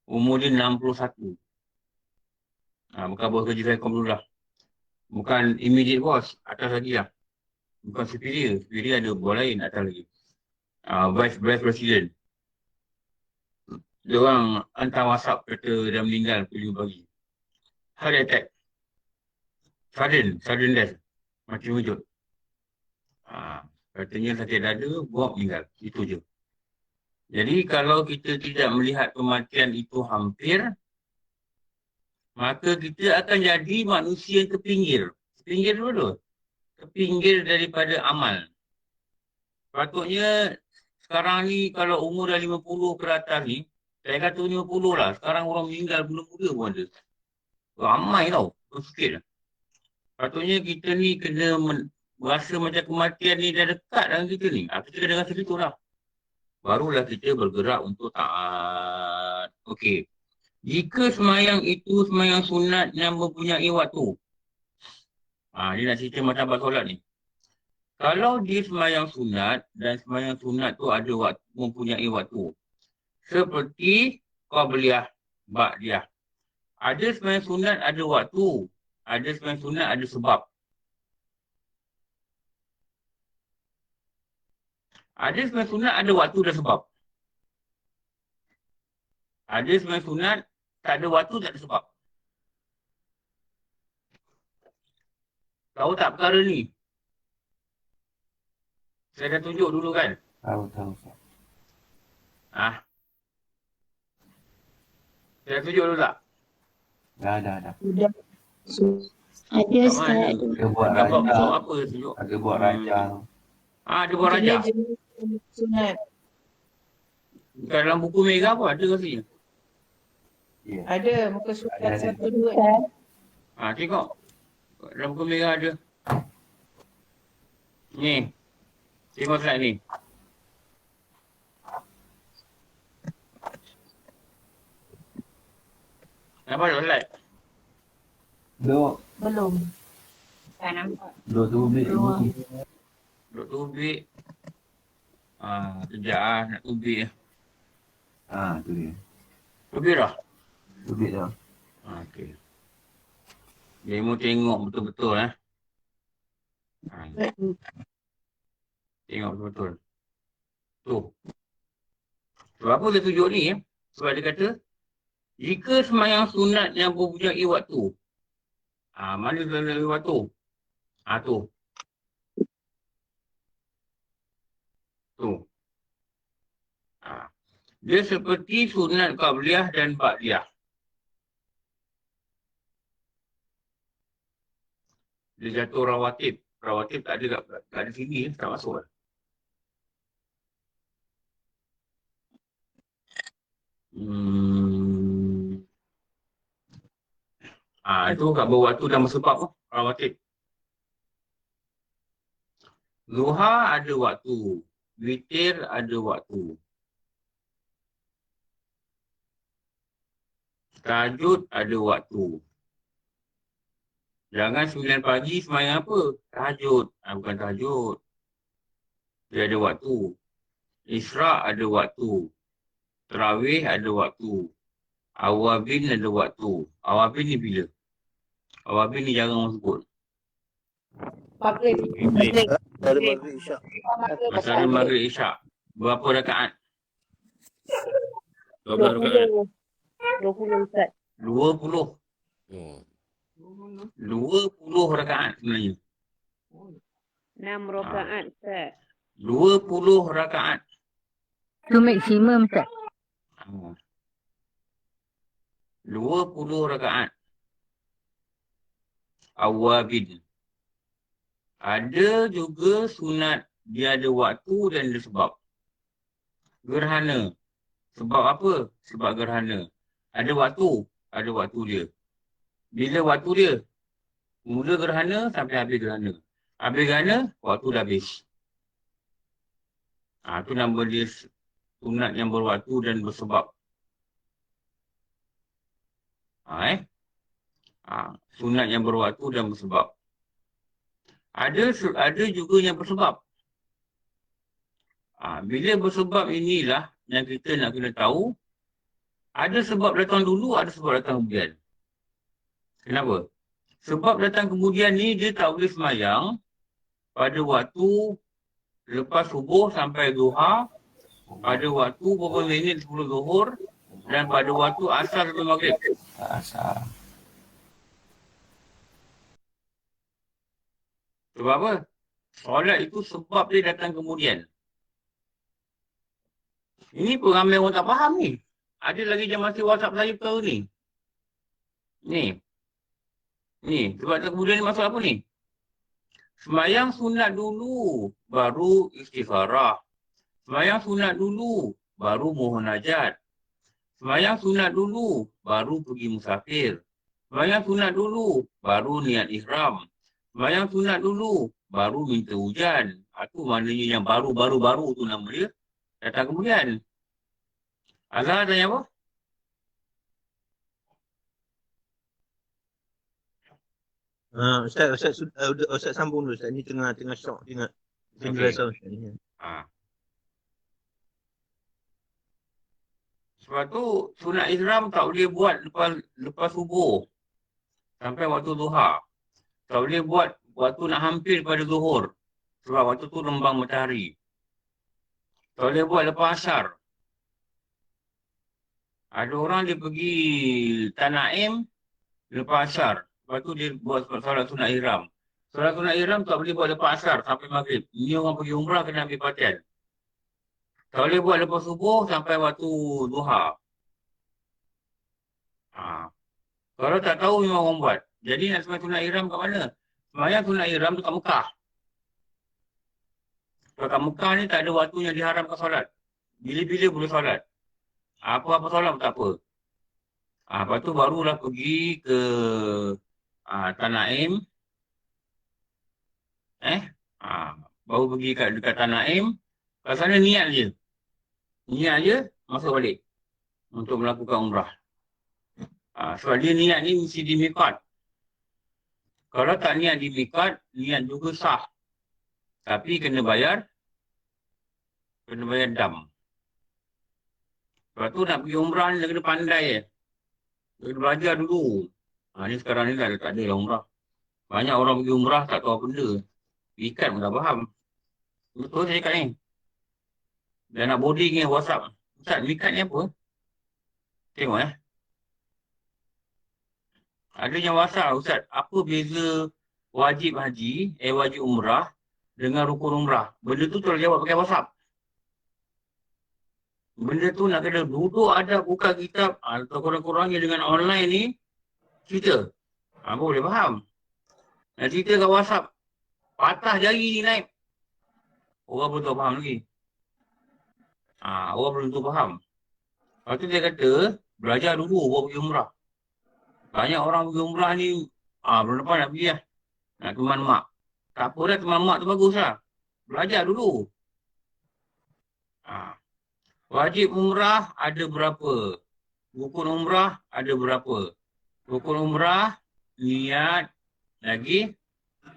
Umur dia 61. Bukan bos kerja saya dulu lah. Bukan immediate bos. Atas lagi lah. Bukan superior. Superior ada bos lain atas lagi. Vice President. Dia orang hantar WhatsApp kata dia meninggal pukul 5 pagi. Heart attack. Sudden death. Mati wujud. Katanya sakit dada, buat meninggal. Itu je. Jadi kalau kita tidak melihat kematian itu hampir, maka kita akan jadi manusia yang terpinggir. Terpinggir dulu. Terpinggir daripada amal. Patutnya sekarang ni kalau umur dah 50 ke atas ni, saya kata 50 lah. Sekarang orang meninggal muda-muda pun ada. Ramai tau. Sikit lah. Patutnya kita ni kena rasa macam kematian ni dah dekat dengan kita ni. Kita kena rasa gitu lah. Barulah kita bergerak untuk taat. Okey. Jika semayang itu semayang sunat yang mempunyai waktu. Dia nak cerita macam abad solat ni. Kalau dia semayang sunat dan semayang sunat tu ada waktu, mempunyai waktu. Seperti qabliyah, ba'diyah. Ada semayang sunat ada waktu. Ada semayang sunat ada sebab. Ada semayang sunat ada waktu dan sebab. Ada sembahyang sunat, tak ada waktu, tak ada sebab. Tahu tak perkara ni? Saya dah tunjuk dulu kan? Tahu Ustaz. Ah, saya dah tunjuk dulu tak? Dah. Ada Kat Ustaz. mana? Ada buat Gambar raja, bentuk apa tunjuk? ada buat rajang. Ada buat raja. Sunat. Kat dalam buku merah pun ada rasanya. Ya. Ada muka surat Ada. 1, 2. Tengok. Dalam buku merah ada. Ni. Tengok slide ni. Nampak tak slide? Duk Belum. Tak nampak. tubik. Duk tubik. Kejap nak tubik. Tu dia. Tubik dah? Tubik dah. Okey. Demo tengok betul-betul Tengok betul-betul. Tu. Sebab apa dia tunjuk ni? Sebab dia kata, jika sembahyang sunat yang mempunyai waktu. Mana mempunyai waktu? Tu. Tu. Dia seperti sunat qabliyah dan ba'diyah. Dia jatuh rawatib. Rawatib tak ada kat sini, tak masuk. Itu kat bawah waktu dan bersebab rawatib. Zuha ada waktu. Witir ada waktu. Tahajud ada waktu. Jangan 9 pagi sembahyang apa? Tahajud. Bukan tahajud. Dia ada waktu. Isra' ada waktu. Tarawih ada waktu. Awabin ada waktu. Awabin ni bila? Awabin ni jarang orang sebut. Maghrib. Ada maghrib isyak. Masalah maghrib isyak. Berapa rakaat? Berapa rakaat? 20 Ustaz. 20. 20 rakaat sebenarnya. 6 rakaat Ustaz. 20 rakaat. Tu maksimum Ustaz. 20 rakaat. Awabin. Ada juga sunat dia ada waktu dan ada sebab. Gerhana. Sebab apa? Sebab gerhana. Ada waktu dia. Bila waktu dia? Mula gerhana sampai habis gerhana. Habis gerhana, waktu dah habis. Itu nama dia sunat yang berwaktu dan bersebab. Sunat yang berwaktu dan bersebab. Ada juga yang bersebab. Bila bersebab inilah yang kita nak kena tahu. Ada sebab datang dulu, ada sebab datang kemudian. Kenapa? Sebab datang kemudian ni dia tak boleh sembahyang pada waktu lepas subuh sampai duha, pada waktu beberapa minit sebelum zuhur dan pada waktu asar sampai maghrib. Asal. Sebab apa? Solat itu sebab dia datang kemudian. Ini pun ramai orang tak faham ni. Ada lagi yang masih WhatsApp saya perkara ni. Ni, sebab datang kemudian ni maksud apa ni? Sembahyang sunat dulu, baru istikharah. Sembahyang sunat dulu, baru mohon hajat. Sembahyang sunat dulu, baru pergi musafir. Sembahyang sunat dulu, baru niat ihram. Sembahyang sunat dulu, baru minta hujan. Itu maknanya yang baru-baru tu nama dia. Datang kemudian. Azhar tanya apa? Ustaz sambung dulu Ustaz. Ni tengah syok tengok penjelasan Ustaz ni. Sebab tu sunat ihram tak boleh buat lepas subuh sampai waktu duha. Tak boleh buat waktu nak hampir pada zuhur. Sebab waktu tu rembang matahari. Tak boleh buat lepas asar. Ada orang dia pergi Tanah Im lepas asar. Lepas tu dia buat solat sunat ihram. Solat sunat ihram tak boleh buat lepas asar sampai maghrib. Ini orang pergi umrah kena ambil perhatian. Tak boleh buat lepas subuh sampai waktu duha. Kalau tak tahu memang orang buat. Jadi nak sembahyang sunat ihram kat mana? Sembahyang sunat ihram tu kat Mekah. Kalau kat Mekah ni tak ada waktunya diharamkan solat. Bila-bila boleh solat. Apa-apa solat pun tak apa. Lepas tu barulah pergi ke Tanah Im. Baru pergi dekat Tanah Im. Kat sana niat je. Niat je, masuk balik. Untuk melakukan umrah. Sebab dia niat ni mesti di miqat. Kalau tak niat di miqat, niat juga sah. Tapi kena bayar dam. Lepas tu nak pergi umrah ni kena pandai Dia kena belajar dulu. Ni sekarang ni dah tak ada lah umrah. Banyak orang pergi umrah tak tahu apa benda. Miqat pun tak faham. Betul saya cakap ni. Dan nak boarding ni WhatsApp. Ustaz, miqat ni apa? Tengok Ada yang WhatsApp, Ustaz, apa beza wajib haji, wajib umrah dengan rukun umrah? Benda tu tolong jawab pakai WhatsApp. Benda tu nak kena duduk ada buka kitab atau kurang-kurangnya dengan online ni cerita. Boleh faham. Nak cerita kat WhatsApp, patah jari ni naik. Orang belum tahu faham lagi. Orang belum tahu faham. Lepas tu dia kata, belajar dulu baru pergi umrah. Banyak orang pergi umrah ni, belum lepas nak pergi lah. Nak teman mak. Tak apa dah, teman mak tu bagus lah. Belajar dulu. Wajib umrah ada berapa? Rukun umrah ada berapa? Rukun umrah, niat, lagi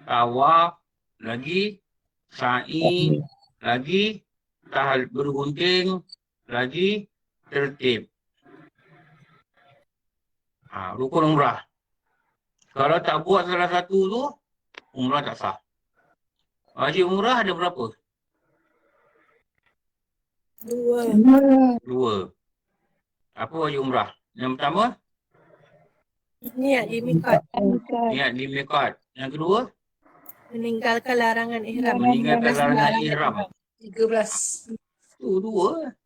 tawaf, lagi sa'i, lagi tahal bergunting, lagi tertib. Rukun umrah. Kalau tak buat salah satu tu, umrah tak sah. Wajib umrah ada berapa? Dua. Apa wajib umrah? Yang pertama? Niat di miqat. Niat di miqat. Yang kedua? Meninggalkan larangan ihram. Meninggalkan larangan ihram. 13. Tu dua.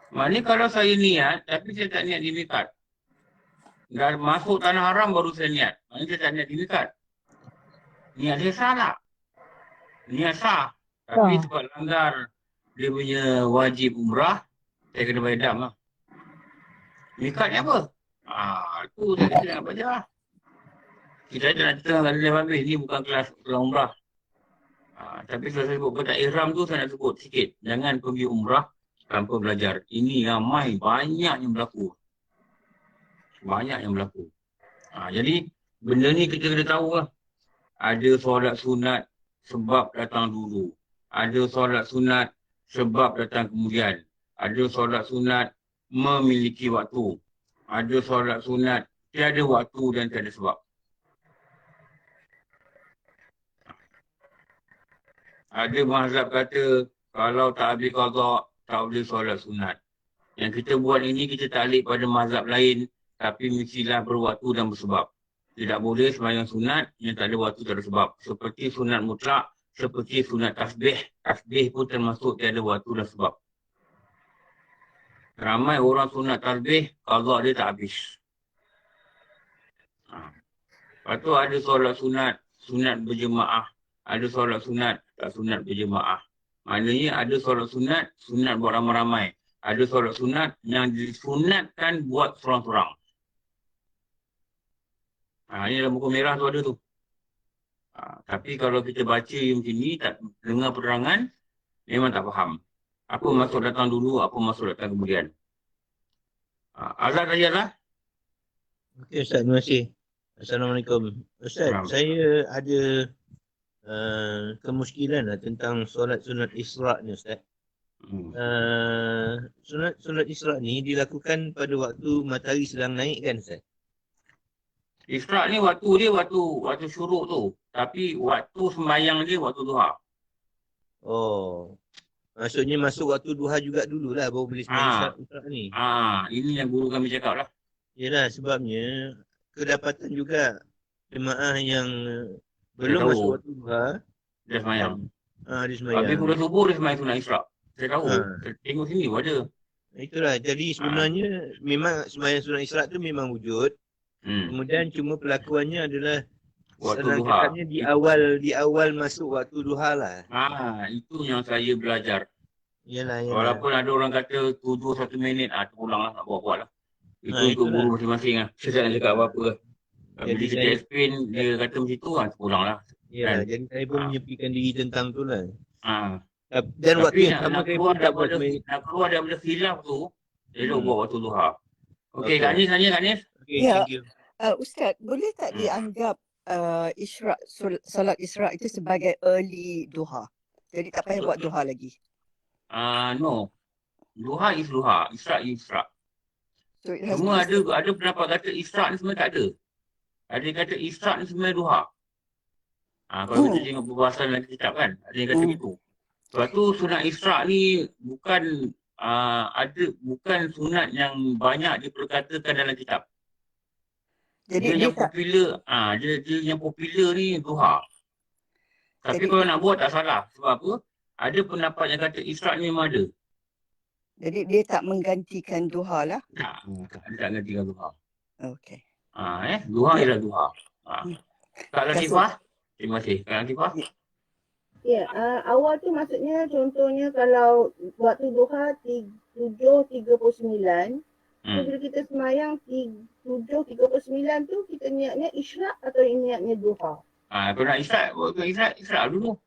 Maknanya kalau saya niat, tapi saya tak niat di miqat. Dah masuk tanah haram baru saya niat. Maknanya saya tak niat di miqat. Niat dia salah. Niat sah. Tapi sebab langgar dia punya wajib umrah, saya kena bayar dam lah. Miqat ni apa? Tu saya kena nak baca lah. Kita nak cerita dengan Lalu Habis. Ni bukan kelas umrah. Tapi kalau saya sebut petak ihram tu, saya nak sebut sikit. Jangan pergi umrah tanpa belajar. Ini ramai, banyak yang berlaku. Banyak yang berlaku. Jadi, benda ni kita kena tahu lah. Ada solat sunat sebab datang dulu. Ada solat sunat sebab datang kemudian. Ada solat sunat memiliki waktu. Ada solat sunat tiada waktu dan tiada sebab. Ada mazhab kata kalau tak habis qada tak boleh solat sunat. Yang kita buat ini kita taklid pada mazhab lain tapi mestilah berwaktu dan bersebab. Tidak boleh sembahyang sunat yang tak ada waktu tak ada sebab. Seperti sunat mutlak, seperti sunat tasbih. Tasbih pun termasuk tiada waktu dan sebab. Ramai orang sunat tasbih, qada dia tak habis. Lepas tu ada solat sunat, sunat berjemaah. Ada solat sunat, tak sunat berjemaah. Maknanya ada solat sunat, sunat buat ramai-ramai. Ada solat sunat yang disunatkan buat seorang-seorang. Ini dalam buku merah tu ada tu. Tapi kalau kita baca yang macam ni, tak dengar penerangan, memang tak faham. Apa maksud datang dulu, apa maksud datang kemudian. Azad saja lah. Okey Ustaz, terima kasih. Assalamualaikum. Ustaz, saya ada kemuskilan lah tentang solat sunat Isra' ni Ustaz. Solat Isra' ni dilakukan pada waktu matahari sedang naik kan Ustaz? Isra' ni waktu dia waktu syuruk tu. Tapi waktu sembahyang dia waktu duha. Oh. Maksudnya masuk waktu duha juga dululah baru boleh sembahyang isyak ni. Ini yang guru kami cakap lah. Yalah, sebabnya kedapatan juga jemaah yang belum tahu. masuk waktu duha, Dia semayang. dia sembahyang. Habis kuda subuh dia semayang sunat isyak. Saya tahu. Saya tengok sini pun ada. Itulah, jadi sebenarnya memang sembahyang sunat isyak tu memang wujud. Kemudian cuma pelakuannya adalah Waktu senang duha. cakapnya di awal masuk waktu duha lah. Itu yang saya belajar. Yalah. Walaupun ada orang kata 1 minit, terulang lah nak buat-buat lah. Itu untuk itulah. guru masing-masing lah. Saya tak nak cakap apa-apa. Bila Jadi kita saya- explain, dia kata macam tu, terulang lah. Ya, jadi saya pun menyepikan diri tentang tu lah. Dan Tapi waktu yang sama nak saya keluar pun tak buat nak keluar daripada khilaf tu, elok buat waktu duha. Okey, Okey. Kak Nis tanya, Kak Nis. Okay, Ya. thank you. Ustaz, boleh tak dianggap isyraq, solat isyraq itu sebagai early duha? Jadi tak payah buat duha lagi. No. Duha is duha, isyak is isyak. So it has Cuma to ada pendapat kata isyak ni sebenarnya tak ada. Ada yang kata isyak ni sebenarnya duha. Kalau kita tengok perbahasan lagi kitab kan, ada yang kata gitu. Sebab tu sunat isyak ni bukan bukan sunat yang banyak diperkatakan dalam kitab. Jadi Dia yang popular, dia yang popular ni duha. Tapi Jadi- kalau nak buat tak salah. Sebab apa? Ada pendapat yang kata isyak ni memang ada. Jadi dia tak menggantikan duha lah. Tak, dia tak gantikan duha. Okey. Duha ialah duha. Kak Latifah? Terima kasih. Kak Latifah? Ya, awal tu maksudnya contohnya kalau waktu duha 7.39, so bila kita semayang 7.39 tu kita niatnya isyraq atau niatnya duha? Kalau nak isyak dulu.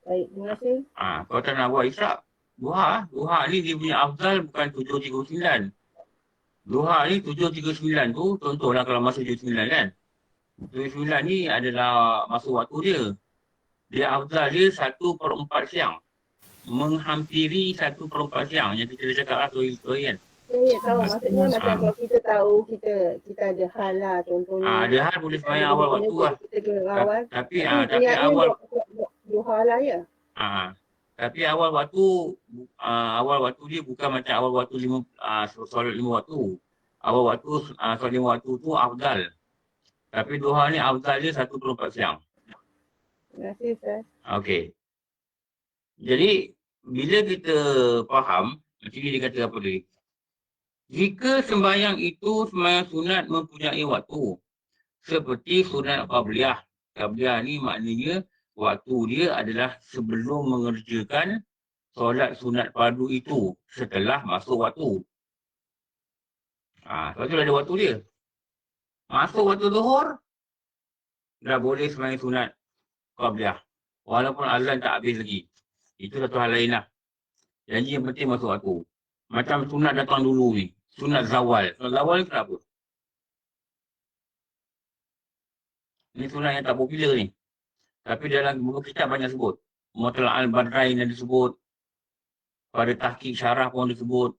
Baik, terima kasih. Kalau tak nak buat isyak, duha. Duha ni dia punya afdal bukan 7.39. Duha ni 7.39 tu, contohlah kalau masa 7.9 kan. 7.9 ni adalah masa waktu dia. Dia afdal dia 1/4 siang. Menghampiri 1/4 siang. Yang kita dah cakap lah story kan. Saya tahu maksudnya macam kalau kita tahu kita ada hal lah contohnya. Ada hal boleh semayang awal waktu lah. Kita kena awal. Tapi niatnya awal buat duha lah ya. tapi awal waktu dia bukan macam awal waktu solat 5 waktu. Awal waktu solat 5 waktu tu afdal. Tapi duha ni afdal dia 1/4 siang. Terima kasih Ustaz. Okey. Jadi bila kita faham, macam ni dia kata apa tadi? Jika sembahyang itu sembahyang sunat mempunyai waktu. Seperti sunat qabliyah. Qabliyah ni maknanya waktu dia adalah sebelum mengerjakan solat sunat fardu itu setelah masuk waktu. Sebab tu dah ada waktu dia. Masuk waktu zuhur, dah boleh sembahyang sunat qabliyah. Walaupun azan tak habis lagi. Itu satu hal lain lah. Janji yang penting masuk waktu. Macam sunat datang dulu ni. Sunat zawal. Sunat zawal ni kenapa? Ni sunat yang tak popular ni. Tapi dalam buku kitab banyak sebut. Mutla'al Badrain yang disebut. Pada tahqiq syarah pun disebut.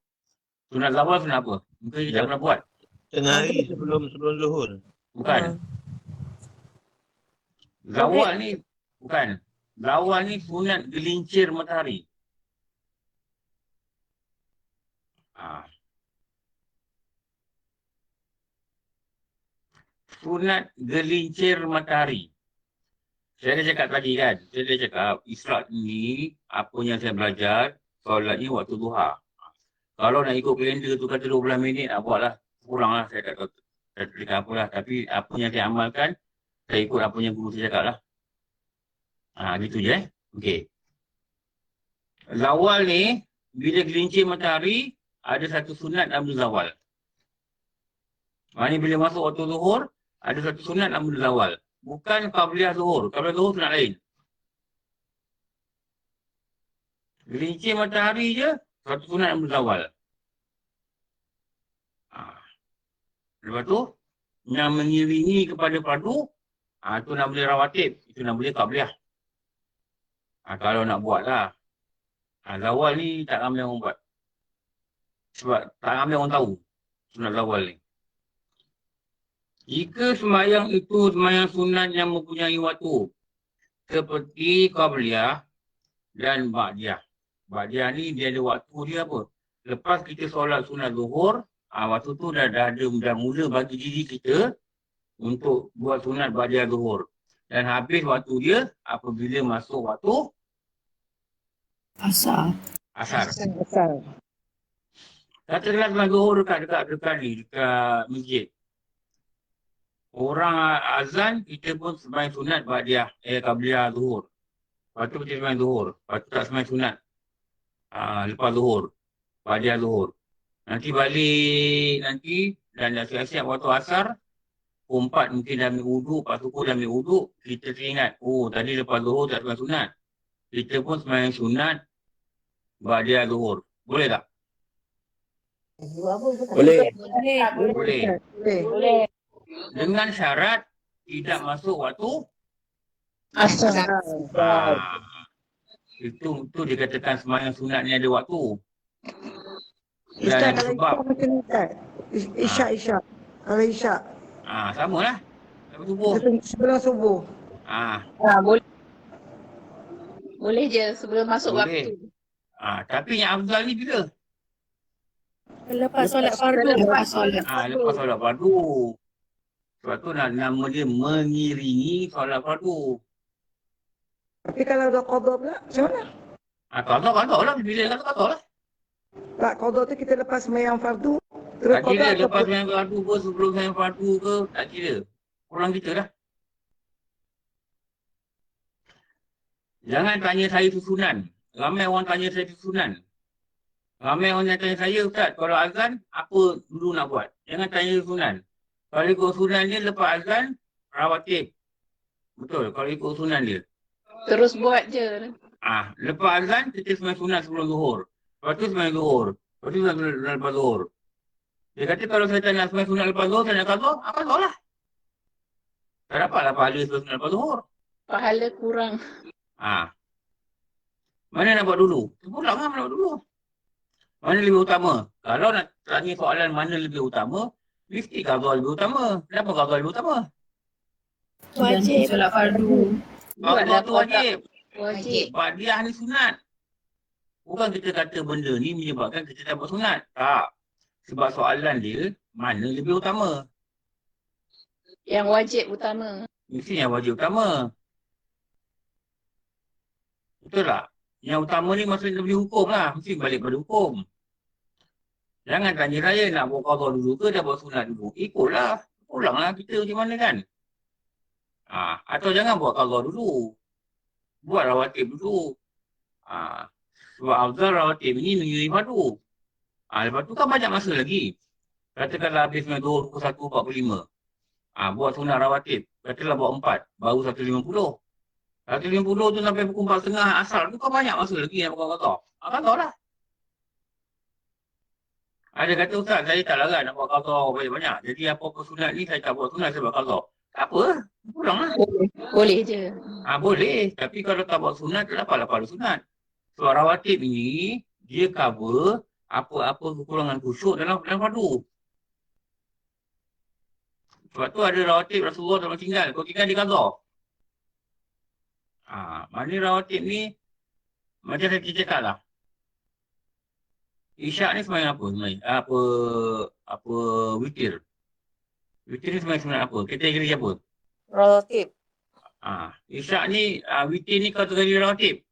Sunat zawal kenapa? Mungkin kita tak pernah buat. Tengah hari sebelum zuhur. Bukan. Zawal ni bukan. Zawal ni sunat gelincir matahari. Sunat gelincir matahari. Saya dah cakap tadi kan. Saya dah cakap isyak ni apa yang saya belajar solat ni waktu duha. Kalau nak ikut kalender tu kata 12 minit nak buat lah. Kurang lah. Saya tak tahu. Saya tak cakap apa lah. Tapi apa yang saya amalkan, saya ikut apa yang guru saya cakap lah. Gitu je Okey. Zawal ni, bila gelincir matahari, ada satu sunat nama zawal. Maknanya bila masuk waktu zuhur, ada satu sunat nama zawal. Bukan qabliyah zuhur. Qabliyah zuhur sunat lain. Gelincir matahari je, satu sunat nama zawal. Lepas tu, yang mengiringi kepada fardu, itu nama dia rawatib. Itu nama dia qabliyah. Kalau nak buat lah. Zawal ni tak ramai orang buat. Sebab tak ramai orang tahu sunat zawal ni. Jika sembahyang itu sembahyang sunat yang mempunyai waktu. seperti qabliyah dan ba'diyah. Ba'diyah ni dia ada waktu dia apa? Lepas kita solat sunat zuhur, waktu tu dah mula bagi diri kita untuk buat sunat ba'diyah zuhur. Dan habis waktu dia apabila masuk waktu asar. Katakanlah sunat zuhur dekat masjid. Orang azan, kita pun sembahyang sunat ba'diyah, qabliyah zuhur. Lepas tu kita sembahyang zuhur. Lepas tu tak sembahyang sunat. Lepas zuhur. Ba'diyah zuhur. Nanti balik dan dah siap-siap waktu asar. Pukul 4 mungkin dah ambil wuduk, lepas tu dah ambil wuduk. Kita teringat, tadi lepas zuhur tak sembahyang sunat. Kita pun sembahyang sunat ba'diyah zuhur. Boleh tak? Boleh. Boleh. Dengan syarat tidak masuk waktu Asal. Itu dikatakan sembahyang sunat ni ada waktu. Dan Ustaz, ada kalau sebab. Isyak macam ni Ustaz. Isyak. Kalau Isyak. Samalah. Lepas subuh. Sebelum subuh. Boleh. Boleh je sebelum masuk Boleh. waktu. Tapi yang afdal ni bila? Lepas solat fardu. Lepas solat fardu. Sebab tu nama dia mengiringi solat fardu. Tapi kalau dah qada pula, macam mana? Qada lah. Bila qada lah. Tak, qada tu kita lepas sembahyang fardu. Terus Tak kira qada lepas sembahyang fardu ke sebelum sembahyang fardu ke, tak kira. Orang kita dah. Jangan tanya saya susunan. Ramai orang tanya saya susunan. Ramai orang yang tanya saya, Ustaz, kalau azan, apa dulu nak buat? Jangan tanya susunan. Kalau ikut susunan dia, lepas azan, rawatib. Betul, kalau ikut susunan dia. Terus buat je. Lepas azan, kita sembahyang sunat sebelum zuhur. Lepas tu sembahyang zuhur. Lepas tu sembahyang sunat lepas zuhur. Dia kata kalau saya tak nak sembahyang sunat lepas zuhur, saya nak qada, qada lah. Tak dapatlah pahala sembahyang sunat lepas zuhur. Pahala kurang. Mana nak buat dulu? Terpulang lah nak buat dulu. Mana lebih utama? Kalau nak tanya soalan mana lebih utama, mesti qada lebih utama. Kenapa qada lebih utama? Wajib. Solat fardu. Qada tu wajib. Wajib. Ba'diyah ni sunat. Bukan kita kata benda ni menyebabkan kita tak buat sunat. Tak. Sebab soalan dia, mana lebih utama? Yang wajib utama. Mesti yang wajib utama. Betul tak? Yang utama ni maksudnya lebih hukum lah. Mesti balik pada hukum. Jangan tanya saya nak buat qada dulu ke dah buat sunat dulu. Ikutlah. Pulanglah kita macam mana kan? Atau jangan buat qada dulu. Buat rawatib dulu. Sebab afdal rawatib ni mengiringi fardu. Lepas tu kan banyak masa lagi. Katakanlah habis zuhur pukul 1.45. Buat sunat rawatib. Katakanlah buat 4. Baru 1.50. 1.50 tu sampai pukul 4.30 asal tu kan banyak masa lagi yang bukan qada. Qada lah. Ada kata, Ustaz, saya tak larang nak buat qada banyak-banyak. Jadi apa-apa sunat ni saya tak buat sunat sebab qada. Tak apa. Pulanglah. Boleh je. Boleh. Tapi kalau tak buat sunat, kenapa pada sunat? Sebab rawatib ni, dia cover apa-apa kekurangan khusyuk dalam fardu. Sebab tu ada rawatib Rasulullah dalam tinggal. Kau tinggal di qada. Mana rawatib ni, macam saya cakap lah. Isyak ni sembahyang apa sebenarnya? Apa witir. Witir ni sembahyang sunat apa? Kategori apa? Rawatib. Isyak ni, witir ni kategori rawatib.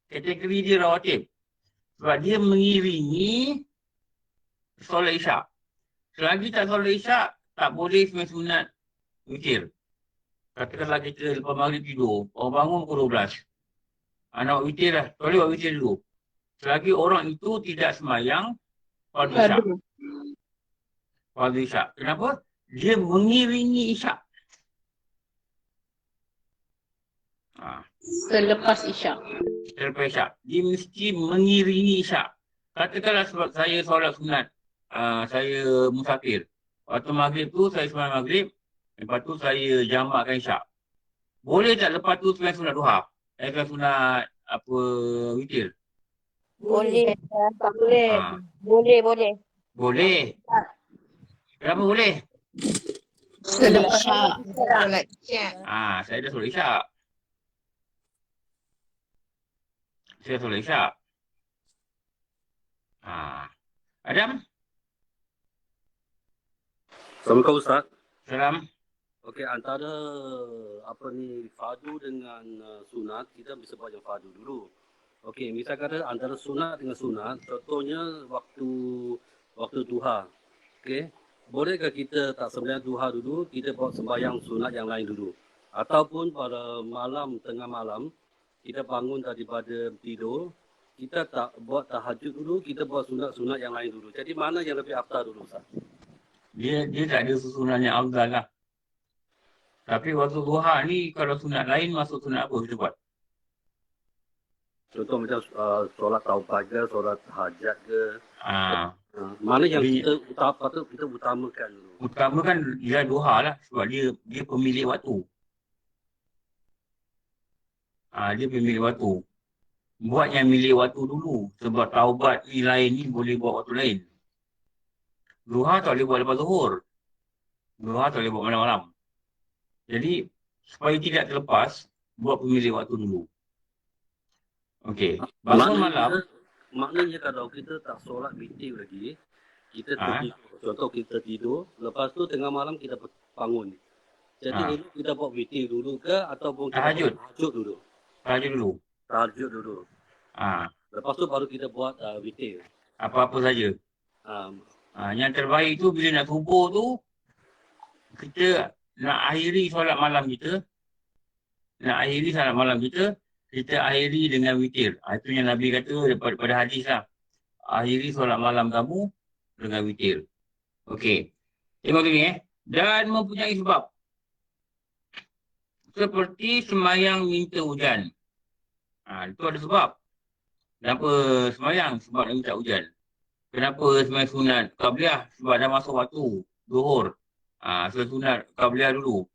Kategori dia rawatib. Sebab dia mengiringi solat isyak. Selagi tak solat isyak, tak boleh sembahyang sunat witir. Katakanlah kita lepas maghrib tidur, orang bangun pukul 12. Nak buat witir lah. Boleh buat witir dulu. Selagi orang itu tidak sembahyang fardu isyak. Fardu isyak. Kenapa? Dia mengiringi isyak. Selepas isyak. Selepas isyak. Dia mesti mengiringi isyak. Katakanlah sebab saya solat sunat. Saya musafir. Waktu maghrib tu saya sembahyang maghrib. Lepas tu saya jamakkan isyak. Boleh tak lepas tu sembahyang sunat duha? Sembahyang sunat witir? Boleh. Tak boleh. Boleh. Boleh. Kenapa boleh? Selepas Solat Isyak. Saya dah solat isyak. Saya solat isyak. Adam? Assalamualaikum Ustaz. Salam. Okey, antara fardu dengan sunat, kita bisa buat yang fardu dulu. Okey, misal kata antara sunat dengan sunat, contohnya waktu duha. Okey, bolehkah kita tak sembahyang duha dulu, kita buat sembahyang sunat yang lain dulu? Ataupun pada tengah malam, kita bangun daripada tidur, kita tak buat tahajud dulu, kita buat sunat-sunat yang lain dulu. Jadi mana yang lebih afdal dulu Ustaz? Dia tak ada susunan yang afdal lah. Tapi waktu duha ni, kalau sunat lain, masuk sunat apa kita buat? Contoh macam solat taubat ke, solat hajat ke. Mana yang kita patut kita utamakan dulu? Utamakan dia duha lah. Sebab dia pemilik waktu. Dia pemilik waktu. Buat yang milik waktu dulu. Sebab taubat ni lain ni boleh buat waktu lain. Duha tak boleh buat lepas zuhur. Duha tak boleh buat malam-malam. Jadi, supaya tidak terlepas, buat pemilik waktu dulu. Okey. Bangun malam. Maknanya kalau kita tak solat witir lagi, kita tertidur. Contoh kita tidur, lepas tu tengah malam kita bangun. Jadi elok kita buat witir dulu ke ataupun kita tahajud. Tahajud dulu. Tahajud dulu. Lepas tu baru kita buat witir. Apa-apa saja. Yang terbaik tu bila nak subuh tu, kita nak akhiri solat malam kita. Kita akhiri dengan witir. Itu yang Nabi kata daripada hadis lah. Akhiri solat malam kamu dengan witir. Okey. Tengok ni Dan mempunyai sebab. Seperti sembahyang minta hujan. Itu ada sebab. Kenapa sembahyang? Sebab nak minta hujan. Kenapa sembahyang sunat qabliyah? Sebab dah masuk waktu zuhur. So sunat qabliyah dulu.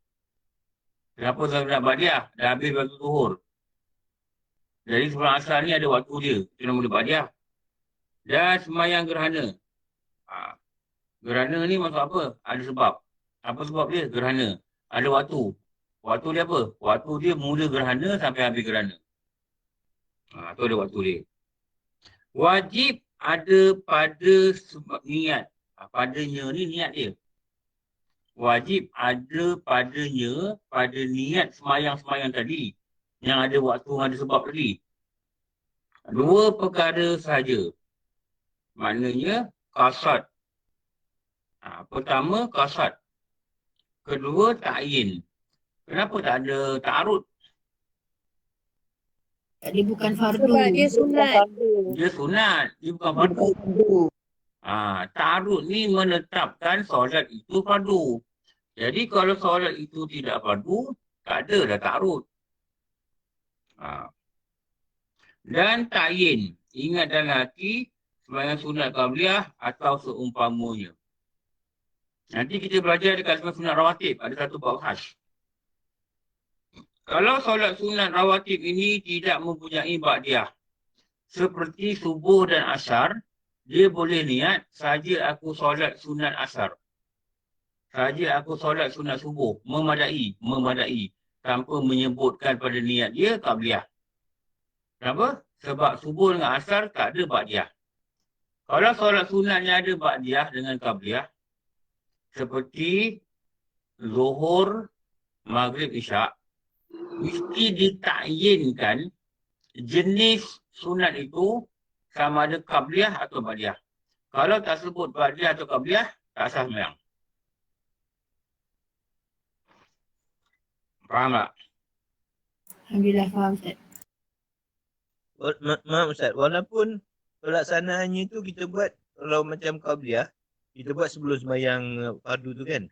Kenapa sunat ba'diyah? Dah habis waktu zuhur. Jadi sebelum asar ni ada waktu dia. Itu nama dia ba'diyah. Dan sembahyang gerhana. Gerhana ni maksud apa? Ada sebab. Apa sebab dia? Gerhana. Ada waktu. Waktu dia apa? Waktu dia mula gerhana sampai habis gerhana. Itu ada waktu dia. Wajib ada pada sebab niat. Padanya ni niat dia. Wajib ada padanya, pada niat semayang-semayang tadi. Yang ada waktu, ada sebab tadi. Dua perkara sahaja. Maknanya, qasad. Pertama, qasad. Kedua, ta'yin. Kenapa tak ada ta'arud? Dia bukan fardu. Sebab dia sunat. Dia sunat. Dia bukan fardu. Ta'arud ni menetapkan solat itu fardu. Jadi kalau solat itu tidak fardu, tak ada dah ta'arud. Dan ta'yin. Ingat dalam hati sembahyang sunat qabliyah atau seumpamanya. Nanti kita belajar dekat sembahyang sunat rawatib. Ada satu bab khas. Kalau solat sunat rawatib ini tidak mempunyai ba'diyah, seperti subuh dan asar, dia boleh niat, saja aku solat sunat asar. Saja aku solat sunat subuh. Memadai. Tanpa menyebutkan pada niat dia, qabliyah. Kenapa? Sebab subuh dengan asar tak ada ba'diyah. Kalau solat sunatnya ada ba'diyah dengan qabliyah, seperti zuhur, maghrib, isyak, mesti ditakyinkan jenis sunat itu sama ada qabliyah atau ba'diyah. Kalau tak sebut ba'diyah atau qabliyah, tak sah sembahyang. Faham tak? Alhamdulillah faham Ustaz. Maaf Ustaz, walaupun pelaksanaannya tu kita buat kalau macam qabliyah, kita buat sebelum sembahyang fardu tu kan.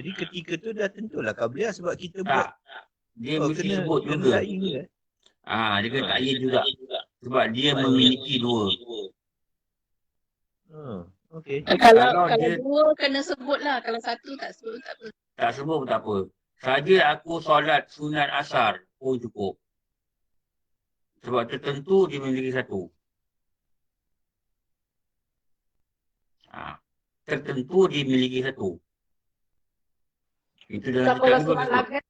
Jadi ketika tu dah tentulah qabliyah sebab kita buat. Dia mesti sebut juga. Dia kena ta'yin juga. Sebab dia memiliki dua. Okey. Kalau dua kena sebut lah. Kalau satu tak sebut tak apa. Tak sebut tak apa. Saja aku solat sunat asar pun cukup. Sebab tertentu dia memiliki satu. Tertentu dia memiliki satu. Itu Ustaz, dalam kalau kitab ni sunat sebut. maghrib,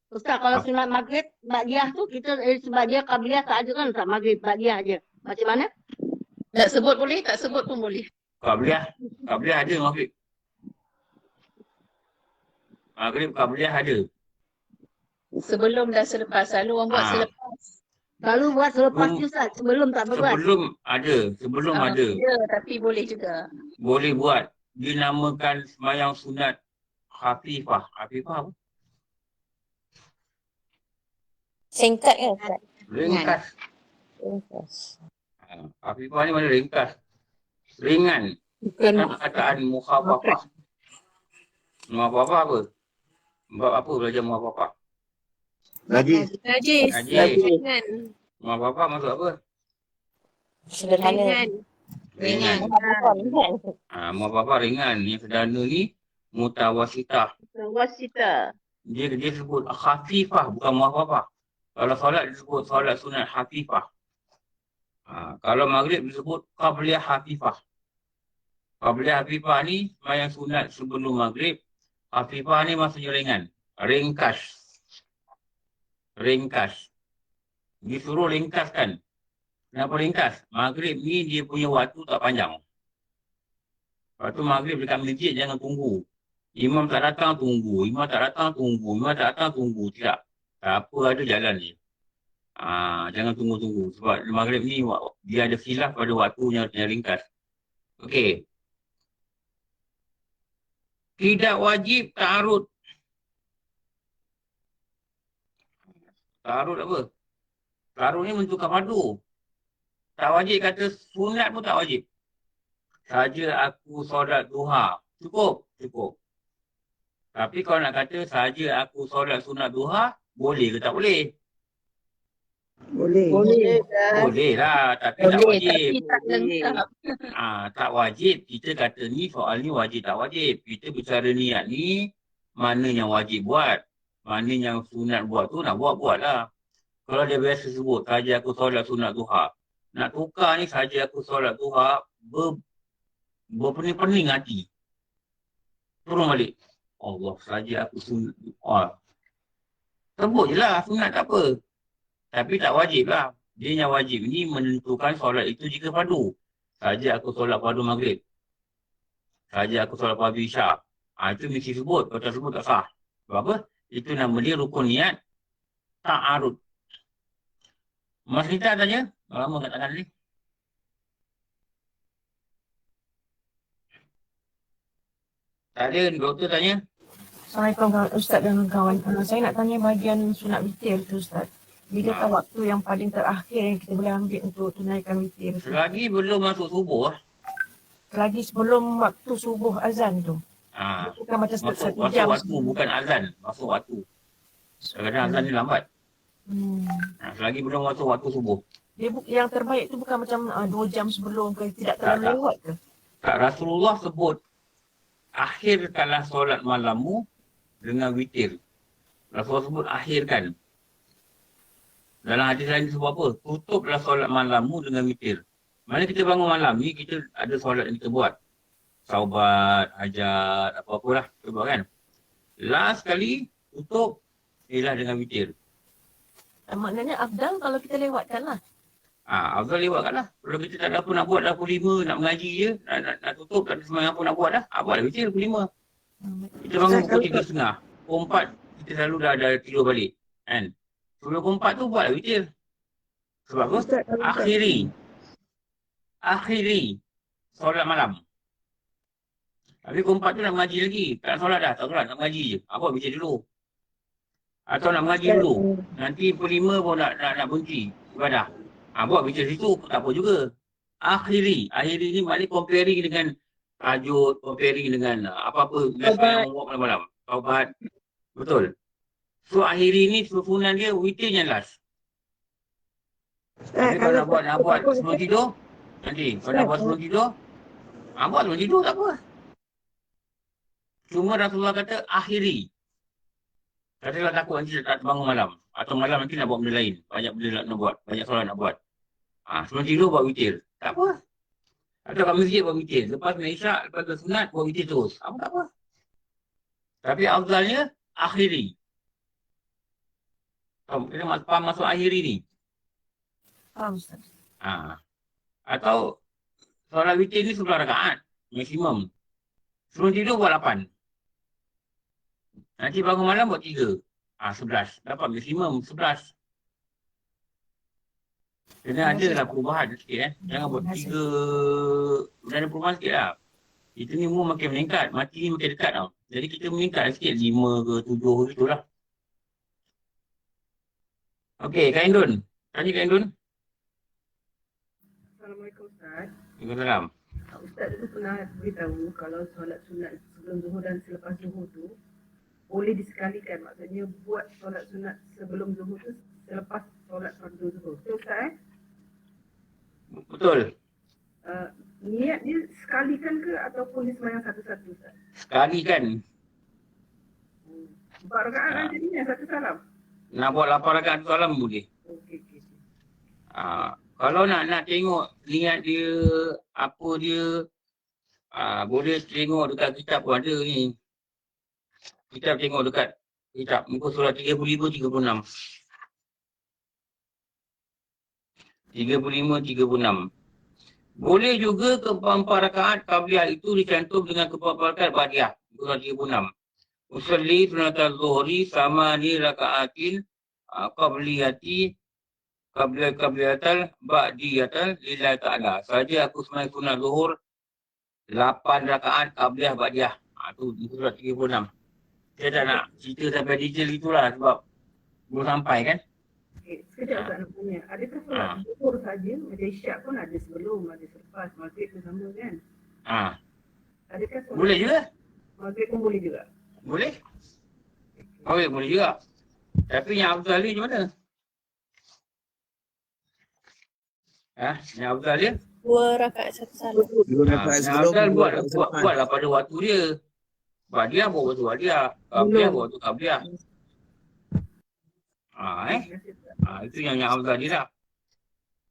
Ustaz, kalau sunat maghrib, ba'diyah tu kita sebab dia qabliyah tak ada kan Ustaz, maghrib, ba'diyah je. Macam mana? Tak sebut boleh, tak sebut pun boleh. Qabliyah ada maghrib. Maghrib qabliyah ada. Sebelum dan selepas. Selalu orang buat Ah. selepas. Selalu buat selepas je Ustaz, sebelum tak berbuat. Sebelum ada. Ya, tapi boleh juga. Boleh buat. Dinamakan sembahyang sunat khafifah. Khafifah apa? Singkat kan Ustaz? Ringkas. Ringkas. Khafifah ni mana ringkas? Ringan. Kan perkataan mukhafafah. Mukhafafah apa? Bab apa belajar mukhafafah? Najis. Najis. Najis. Ringan. Mukhafafah maksud apa? Sederhana. Ringan. Mukhafafah ringan. Yang sederhana ni mutawasitah. Wasita. Dia sebut khafifah bukan mukhafafah. Kalau solat disebut solat sunat khafifah. Kalau maghrib disebut qabliyah khafifah. Qabliyah khafifah ni sembahyang sunat sebelum maghrib. Khafifah ni maksudnya ringan. Ringkas. Disuruh ringkaskan. Kenapa ringkas? Maghrib ni dia punya waktu tak panjang. Lepas tu maghrib dekat masjid jangan tunggu. Imam tak datang tunggu. Imam tak datang tunggu. Tidak. Tak apa ada jalan ni. Jangan tunggu-tunggu. Sebab maghrib ni dia ada khilaf pada waktu yang ringkas. Okey. Tidak wajib ta'arud. Ta'arud apa? Ta'arud ni menentukan fardu. Tak wajib kata sunat pun tak wajib. Saja aku solat duha. Cukup. Tapi kalau nak kata saja aku solat sunat duha, boleh ke tak boleh? Boleh. Boleh lah, tapi tak wajib. Tapi tak lengkap. Tak wajib. Kita kata ni soal ni wajib tak wajib. Kita bicara niat ni, mana yang wajib buat. Mana yang sunat buat tu nak buat lah. Kalau dia biasa sebut, saja aku solat sunat duha. Nak tukar ni saja aku solat duha, berpening-pening hati. Turun balik. Allah, saja aku sunat duha. Sebut je lah, sunat tak apa. Tapi tak wajib lah. Dia yang wajib ni menentukan solat itu jika fardu. Saja aku solat fardu maghrib. Saja aku solat fardu isyak. Itu mesti sebut. Kalau tak sebut tak sah. Sebab apa? Itu nama dia rukun niat ta'arud. Mas Rita tanya? Lama kat tangan ni. Tak ada, doktor tanya. Assalamualaikum Ustaz dan kawan. Saya nak tanya bahagian sunat witir tu Ustaz. Bilakah waktu yang paling terakhir yang kita boleh ambil untuk tunaikan witir? Selagi belum masuk subuh. Selagi sebelum waktu subuh azan tu. Bukan macam satu jam. Masuk waktu, bukan azan. Masuk waktu. Kadang-kadang azan ni lambat. Selagi belum masuk waktu subuh. Dia yang terbaik tu bukan macam 2 jam sebelum ke, tidak terlalu lewat ke? Tak, Rasulullah sebut akhirkanlah solat malammu dengan witir. Rasulullah sebut akhirkan. Dalam hadis lain sebut apa? Tutuplah solat malammu dengan witir. Mana kita bangun malam ni, kita ada solat yang kita buat. Saubat, hajat, apa-apa lah kita buat kan. Last kali tutup, ialah dengan witir. Maknanya afdal kalau kita lewatkan lah. Afdal lewatkan lah. Kalau kita tak ada apa nak buat dah pukul 5, nak mengaji je, nak tutup, tak ada semangat apa nak buat dah. Buatlah witir pukul 5. Kita bangun pukul 3.30. Pukul 4, kita selalu dah tidur balik. Kan? Sebelum pukul 4 tu buatlah witir. Sebab apa? Akhiri solat malam. Habis pukul 4 tu nak mengaji lagi. Tak nak solat dah, tak solat, nak mengaji je. Buat witir dulu. Atau nak mengaji dulu. Nanti pukul 5 pun nak berhenti ibadah. Buat bicara situ tak apa juga. Akhiri ni maknanya comparing dengan tajud, comparing dengan apa-apa yang buat malam-malam. Taubat. Betul. So akhiri ni susunan dia witir yang last. Tapi kalau nak buat sebelum tidur, nanti kalau nak buat sebelum tidur, buat sebelum tidur tak apa. Cuma Rasulullah kata akhiri. Katalah takut nanti tak bangun malam. Atau malam nanti nak buat benda lain. Banyak benda nak buat. Banyak solat nak buat. Sebelum tidur buat witir. Tak apa. Atau kat masjid buat witir. Lepas nak isyak, lepas ke sunat, buat witir terus. Tak apa. Tapi afdalnya akhiri. Kita faham masuk akhiri ni. Faham Ustaz. Atau solat witir ni 11 rakaat maksimum. Sebelum tidur buat 8. Nanti bangun malam buat 3. 11. Dapat maksimum 11. Kena ada lah perubahan sikit Jangan buat 3. Ada perubahan sikit lah. Itu ni umur makin meningkat. Mati ni makin dekat tau. Jadi kita meningkat sikit 5 ke 7 gitu lah. Okey, Kak Indun. Tanya Kak Indun. Assalamualaikum Ustaz. Waalaikumsalam. Ustaz tu pernah beritahu kalau solat sunat sebelum zuhur dan selepas zuhur tu boleh disekalikan. Maksudnya buat solat sunat sebelum zuhur tu selepas solat fardu zuhur. Betul Ustaz Betul. Niat dia sekalikan ke ataupun dia sembahyang satu-satu Ustaz? Sekalikan. 4 rakaat kan jadinya satu salam. Nak buat 8 rakaat salam boleh. Okey. Kalau nak tengok niat dia, apa dia, boleh tengok dekat kitab pun ada ni. Kita tengok dekat kitab muka surah 35-36. 35-36. Boleh juga ke-4 rakaat qabliyah itu dicantum dengan ke-4 rakaat ba'diyah. Surah 36. Usalli sunatal zuhri sama ni rakaatin qabliyati qabliyatal ba'diyatal lillahi ta'ala. Saja aku sembahyang sunat zuhur 8 rakaat qabliyah ba'diyah. Tu surah 36. Saya tak nak cerita sampai detail itulah sebab belum sampai kan. Okey, sekejap Ustaz nak tanya. Adakah solat zuhur saja? Macam isyak pun ada sebelum, ada selepas. Maghrib pun sama kan? Adakah solat Boleh juga. Maghrib pun boleh juga? Boleh. Boleh juga. Tapi yang afdal ni macam mana? Yang afdal dia? 2 rakaat satu salam. 2 rakaat Yang sebelum. afdal buatlah pada waktu dia. Ba'diyah buat waktu ba'diyah. Qabliyah buat waktu qabliyah. Itu yang afdal dia lah.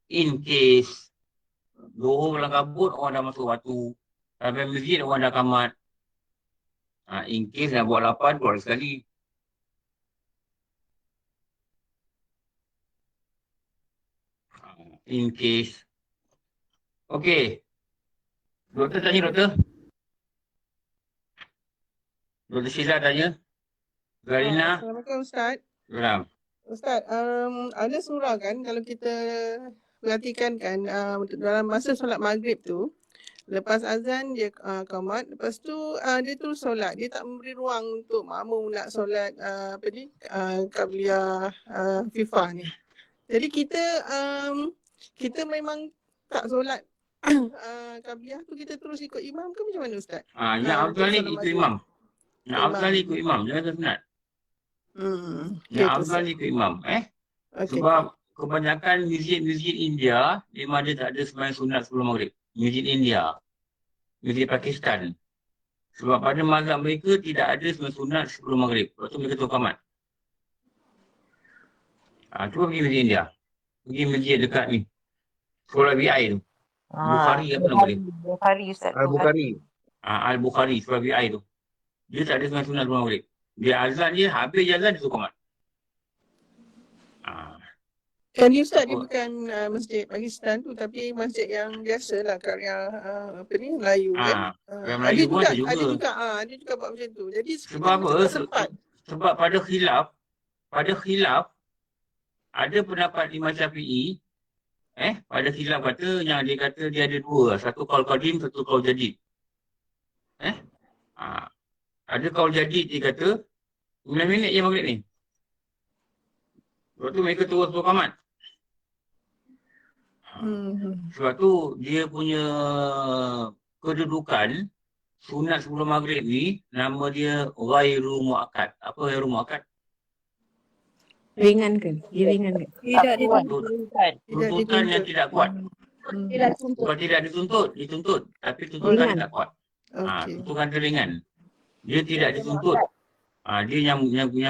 In case zuhur dalam kabut, orang dah masuk waktu. Sampai masjid, orang dah kamat. In case nak buat 8, buat sekali. In case. Okey. Doktor tanya doktor. Doktor Sheila tanya. Galina. Assalamualaikum Ustaz. Salam. Ustaz, ada surah kan kalau kita perhatikan kan dalam masa solat maghrib tu, lepas azan dia qamat, lepas tu dia terus solat. Dia tak memberi ruang untuk makmum nak solat qabliyah khifah ni. Jadi kita memang tak solat qabliyah tu, kita terus ikut imam ke macam mana Ustaz? Yang afdal ni ikut imam. Yang afdal ni ikut imam, jangan sunat. Yang afdal ni ikut imam. Sebab kebanyakan masjid-masjid India memang dia tak ada sembahyang sunat sebelum maghrib. Masjid India, masjid Pakistan. Sebab pada mazhab mereka tidak ada sembahyang sunat sebelum maghrib. Lepas tu mereka tu qamat. Cuba pergi masjid India. Pergi masjid dekat ni. Sekolah BI tu. Bukhari apa nama dia? Bukhari Ustaz. Al-Bukhari. Al-Bukhari, sekolah BI tu. Dia tak ada sembahyang sunat sebelum maghrib. Dia azan je, habis azan dia tu qamat. Kan Ustaz dia bukan masjid Pakistan tu, tapi masjid yang biasa lah, karya Melayu kan. Melayu pun ada juga. Ada juga buat macam tu. Jadi sebab apa? Sebab pada khilaf ada pendapat Imam Syafi'i pada khilaf kata yang dia kata dia ada 2, satu qaul qadim, satu qaul jadid. Ada qaul jadid dia kata 9 minit je maghrib ni. Sebab tu mereka terus qamat. Sebab tu dia punya kedudukan sunat sebelum maghrib ni nama dia ghairu muakkad. Apa ghairu muakkad? Ringan ke? Dia ringan ke? Tidak dituntut. Tuntutan yang tidak kuat. Kalau tidak dituntut, tapi tuntutan tidak kuat. Tuntutan dia ringan. Dia tidak dituntut. Dia yang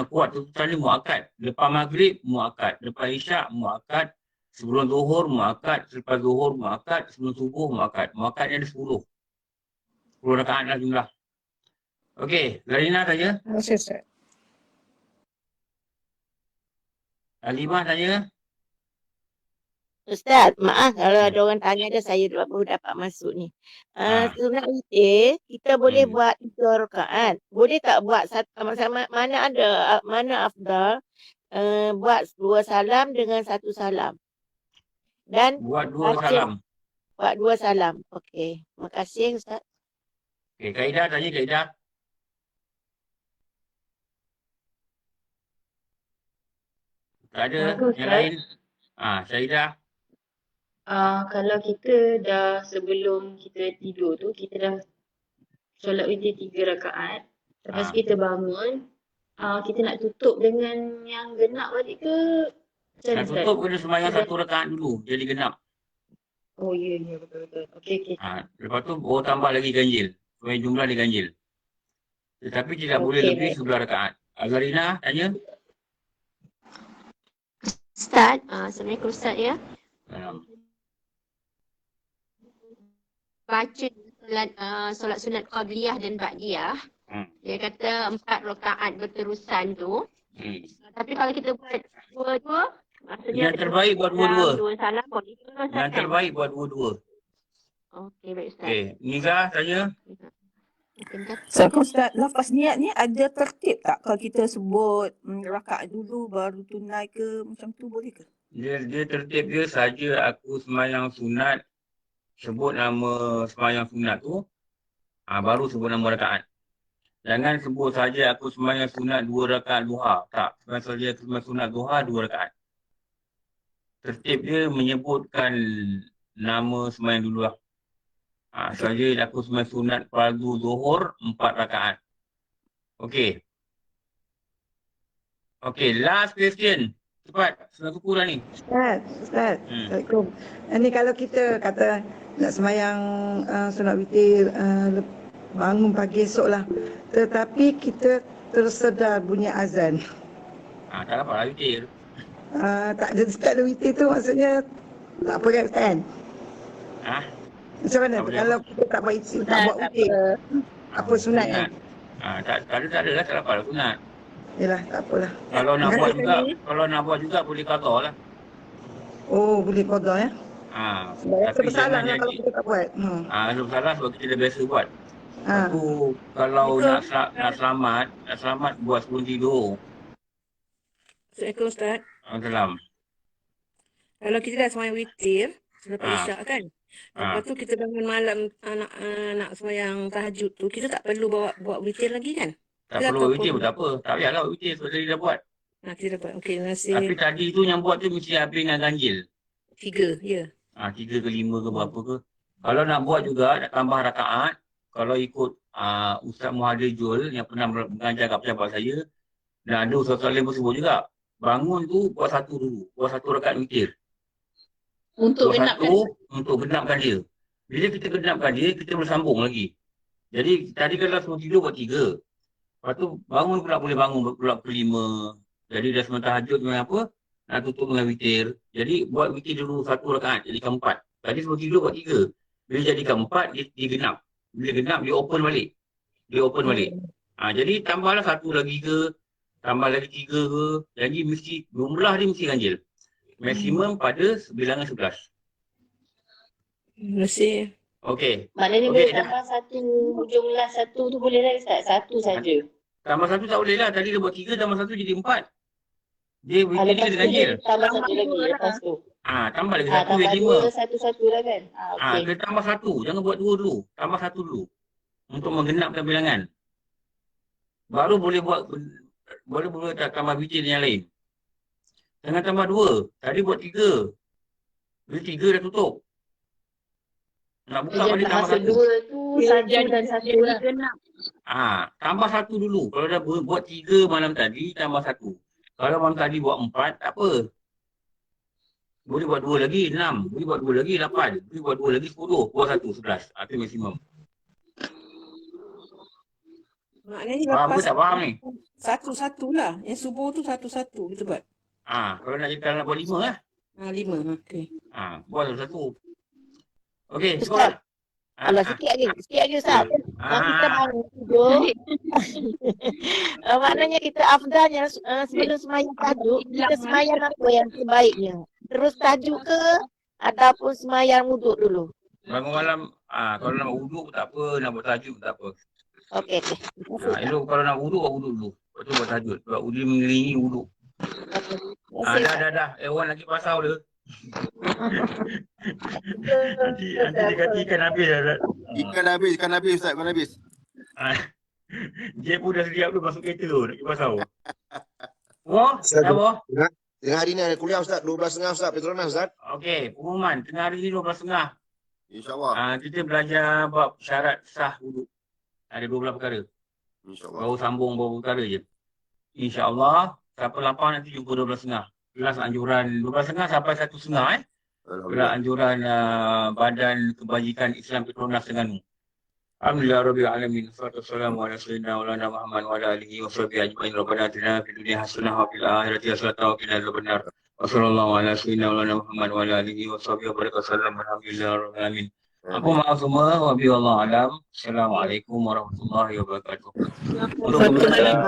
kuat tuntutan dia muakkad. Lepas maghrib muakkad, lepas isyak muakkad, sebelum zuhur muakkad, selepas zuhur muakkad, sebelum subuh muakkad. Muakkadnya ada 10. 10 rakaat lah jumlah. Okey, Zarina tanya. Terima kasih Ustaz. Alimah tanya. Ustaz, maaf kalau ada orang tanya dah saya baru dapat masuk ni. Sunat witir, kita boleh buat 3 rakaat. Boleh tak buat sama-sama, mana afdal buat 2 salam dengan 1 salam? Dan Buat 2 salam. buat 2 salam. Okey. Terima kasih Ustaz. Okey, Kaidah tanya Kaidah. Tak ada Bagus, yang Ustaz. lain. Syahidah. Kalau kita dah sebelum kita tidur tu, kita dah solat witir 3 rakaat. Lepas kita bangun, kita nak tutup dengan yang genap balik ke? Macam Nak mana, Ustaz? tutup kena sembahyang 1 rakaat dulu. Jadi genap. Oh, ya, betul-betul. Okey. Lepas tu baru tambah lagi ganjil. Supaya jumlah dia ganjil. Tetapi tidak boleh Okey, lebih baik. 11 rakaat. Azarina tanya. Ustaz, Assalamualaikum Ustaz ya. Baca solat sunat qabliyah dan ba'diyah. Dia kata 4 rakaat berterusan tu. Tapi kalau kita buat dua-dua, maksudnya Yang terbaik buat dua-dua. 2 salam boleh ke Ustaz? Yang terbaik buat dua-dua. Okey, baik Ustaz. Okey, Niza tanya. Assalamualaikum Ustaz, lafaz niat ni ada tertib tak? Kalau kita sebut rakaat dulu baru tunai ke macam tu boleh ke? Dia tertib dia saja aku sembahyang sunat, sebut nama sembahyang sunat tu, baru sebut nama rakaat. Jangan sebut saja aku sembahyang sunat 2 rakaat duha. Tak, sebab saja aku sembahyang sunat duha 2 rakaat. Tertib dia menyebutkan nama sembahyang dulu lah. Saja aku sembahyang sunat fardu zuhur 4 rakaat. Okey. Okey, last question. Cepat, sudah kuku dah ni. Ustaz, Assalamualaikum. Ini kalau kita kata nak sembahyang sunat witir bangun pagi esok lah. Tetapi kita tersedar bunyi azan. Tak dapat lah witir. Tak ada witir tu maksudnya tak apa kan Ustaz kan? Macam mana kalau kita tak buat witir, tak buat witir? Apa sunat kan? Tak ada lah, tak dapat lah sunat. Yalah, tak apalah. Kalau nak buat juga boleh qada lah. Oh, boleh qada ya? Tapi bersalah jangan lah kalau kita tak buat. Ada bersalah sebab kita dah biasa buat. Aku kalau nak selamat buat sebelum tidur. Assalamualaikum Ustaz. Salam. Kalau kita dah sembahyang witir selepas isyak kan. Lepas tu kita bangun malam nak sembahyang tahajud tu, kita tak perlu buat witir lagi kan? Tak perlu witir pun tak apa. Tak payahlah witir sebab tadi dah buat. Kita dah buat. Okey, terima kasih. Tapi tadi tu yang buat tu mesti habis dengan ganjil. 3, ya. 3 ke 5 ke berapa ke. Kalau nak buat juga, nak tambah rakaat. Kalau ikut Ustaz Muhadir Jul yang pernah mengajar kat pejabat saya, dan ada Ustaz Salim pun sebut juga. Bangun tu buat 1 dulu. Buat 1 rakaat witir. Untuk buat genapkan. 1 untuk genapkan dia. Bila kita genapkan dia, kita bersambung lagi. Jadi tadi kalau semua tidur buat 3. Lepas tu bangun pula boleh bangun pula ke 5. Jadi dah semua tahajud dengan apa? Nak tutup dengan witir. Jadi buat witir dulu 1 rakaat. Jadikan 4. Tadi semua tidur buat 3. Bila jadikan 4, dia genap. Bila genap, dia open balik. Jadi tambahlah 1 lagi ke, tambah lagi 3 ke. Jadi mesti, jumlah dia mesti ganjil. Maksimum pada bilangan 11. Terima kasih. Okey. Maknanya boleh tambah jumlah 1 tu boleh lah Ustaz? 1 saja. Tambah 1 tak boleh lah. Tadi dia buat 3, tambah 1 jadi 4. Dia witir dia kena ganjil. Tambah 1 lagi lepas tu. Tambah lagi 1 jadi 5. Tambah 2 satu-satu lah kan? Okey. Kena tambah 1. Jangan buat 2 dulu. Tambah 1 dulu. Untuk menggenapkan bilangan. Baru boleh tak tambah witir yang lain. Jangan tambah 2. Tadi buat 3. Bila 3 dah tutup. Nak buka balik tambah 1. 2 tu 1 dan 1 lah. Tambah 1 dulu. Kalau dah buat 3 malam tadi, tambah 1. Kalau malam tadi buat 4, tak apa. Boleh buat 2 lagi, 6. Boleh buat 2 lagi, 8. Boleh buat 2 lagi, 10. Buat 1, 11. Itu maksimum. Maknanya Faham lepas ke tak faham ni? satu-satu lah. Yang subuh tu satu-satu kita buat. Kalau nak buat 5 lah. 5, okey. Buat satu-satu. Okey, sekolah. Allah, sikit lagi Ustaz. Kita bangun tidur. Maknanya kita afdalnya sebelum semayang tajuk, kita semayang apa yang terbaiknya? Terus tajuk ke ataupun semayang wuduk dulu? Bangun malam, kalau nak wuduk tak apa, nak buat tajuk tak apa. Okey. Elok kalau nak wuduk dulu. Lepas tu buat tajuk. Sebab wuduk mengiringi wuduk. Dah. Wan lagi pasal dia. nanti dia kata ikan habis dah. Ikan habis Ustaz, ikan habis. Dia pun dah siap tu masuk kereta tu, nak pergi pasal. Wah, dah wah. Tengah hari ni ada kuliah Ustaz, 12.30 Ustaz, Petronas Ustaz. Okey, pengumuman tengah hari ni 12.30. InsyaAllah. Kita belajar bab syarat sah wuduk. Ada 12 perkara. InsyaAllah. Baru sambung beberapa perkara je. InsyaAllah, siapa lapang nanti jumpa 12.30. Kelas anjuran 12.30 sampai 1.30 Kelas anjuran Badan Kebajikan Islam Petronas Terengganu. Alhamdulillah Rabbil Alamin. Wassalamu ala sayyidina Maulana Muhammad wa ala alihi wa sahbihi ajma'in. Rabbana atina fid dunya hasanah wa fil akhirati hasanah wa qina adzabannar. Wassallallahu ala sayyidina Maulana Muhammad wa ala alihi wa sahbihi wa baraka sallam. Alhamdulillah Rabbil Alamin. Aku maaf semua, wabillahi wallahu alam. Assalamualaikum warahmatullahi wabarakatuh. Alhamdulillah.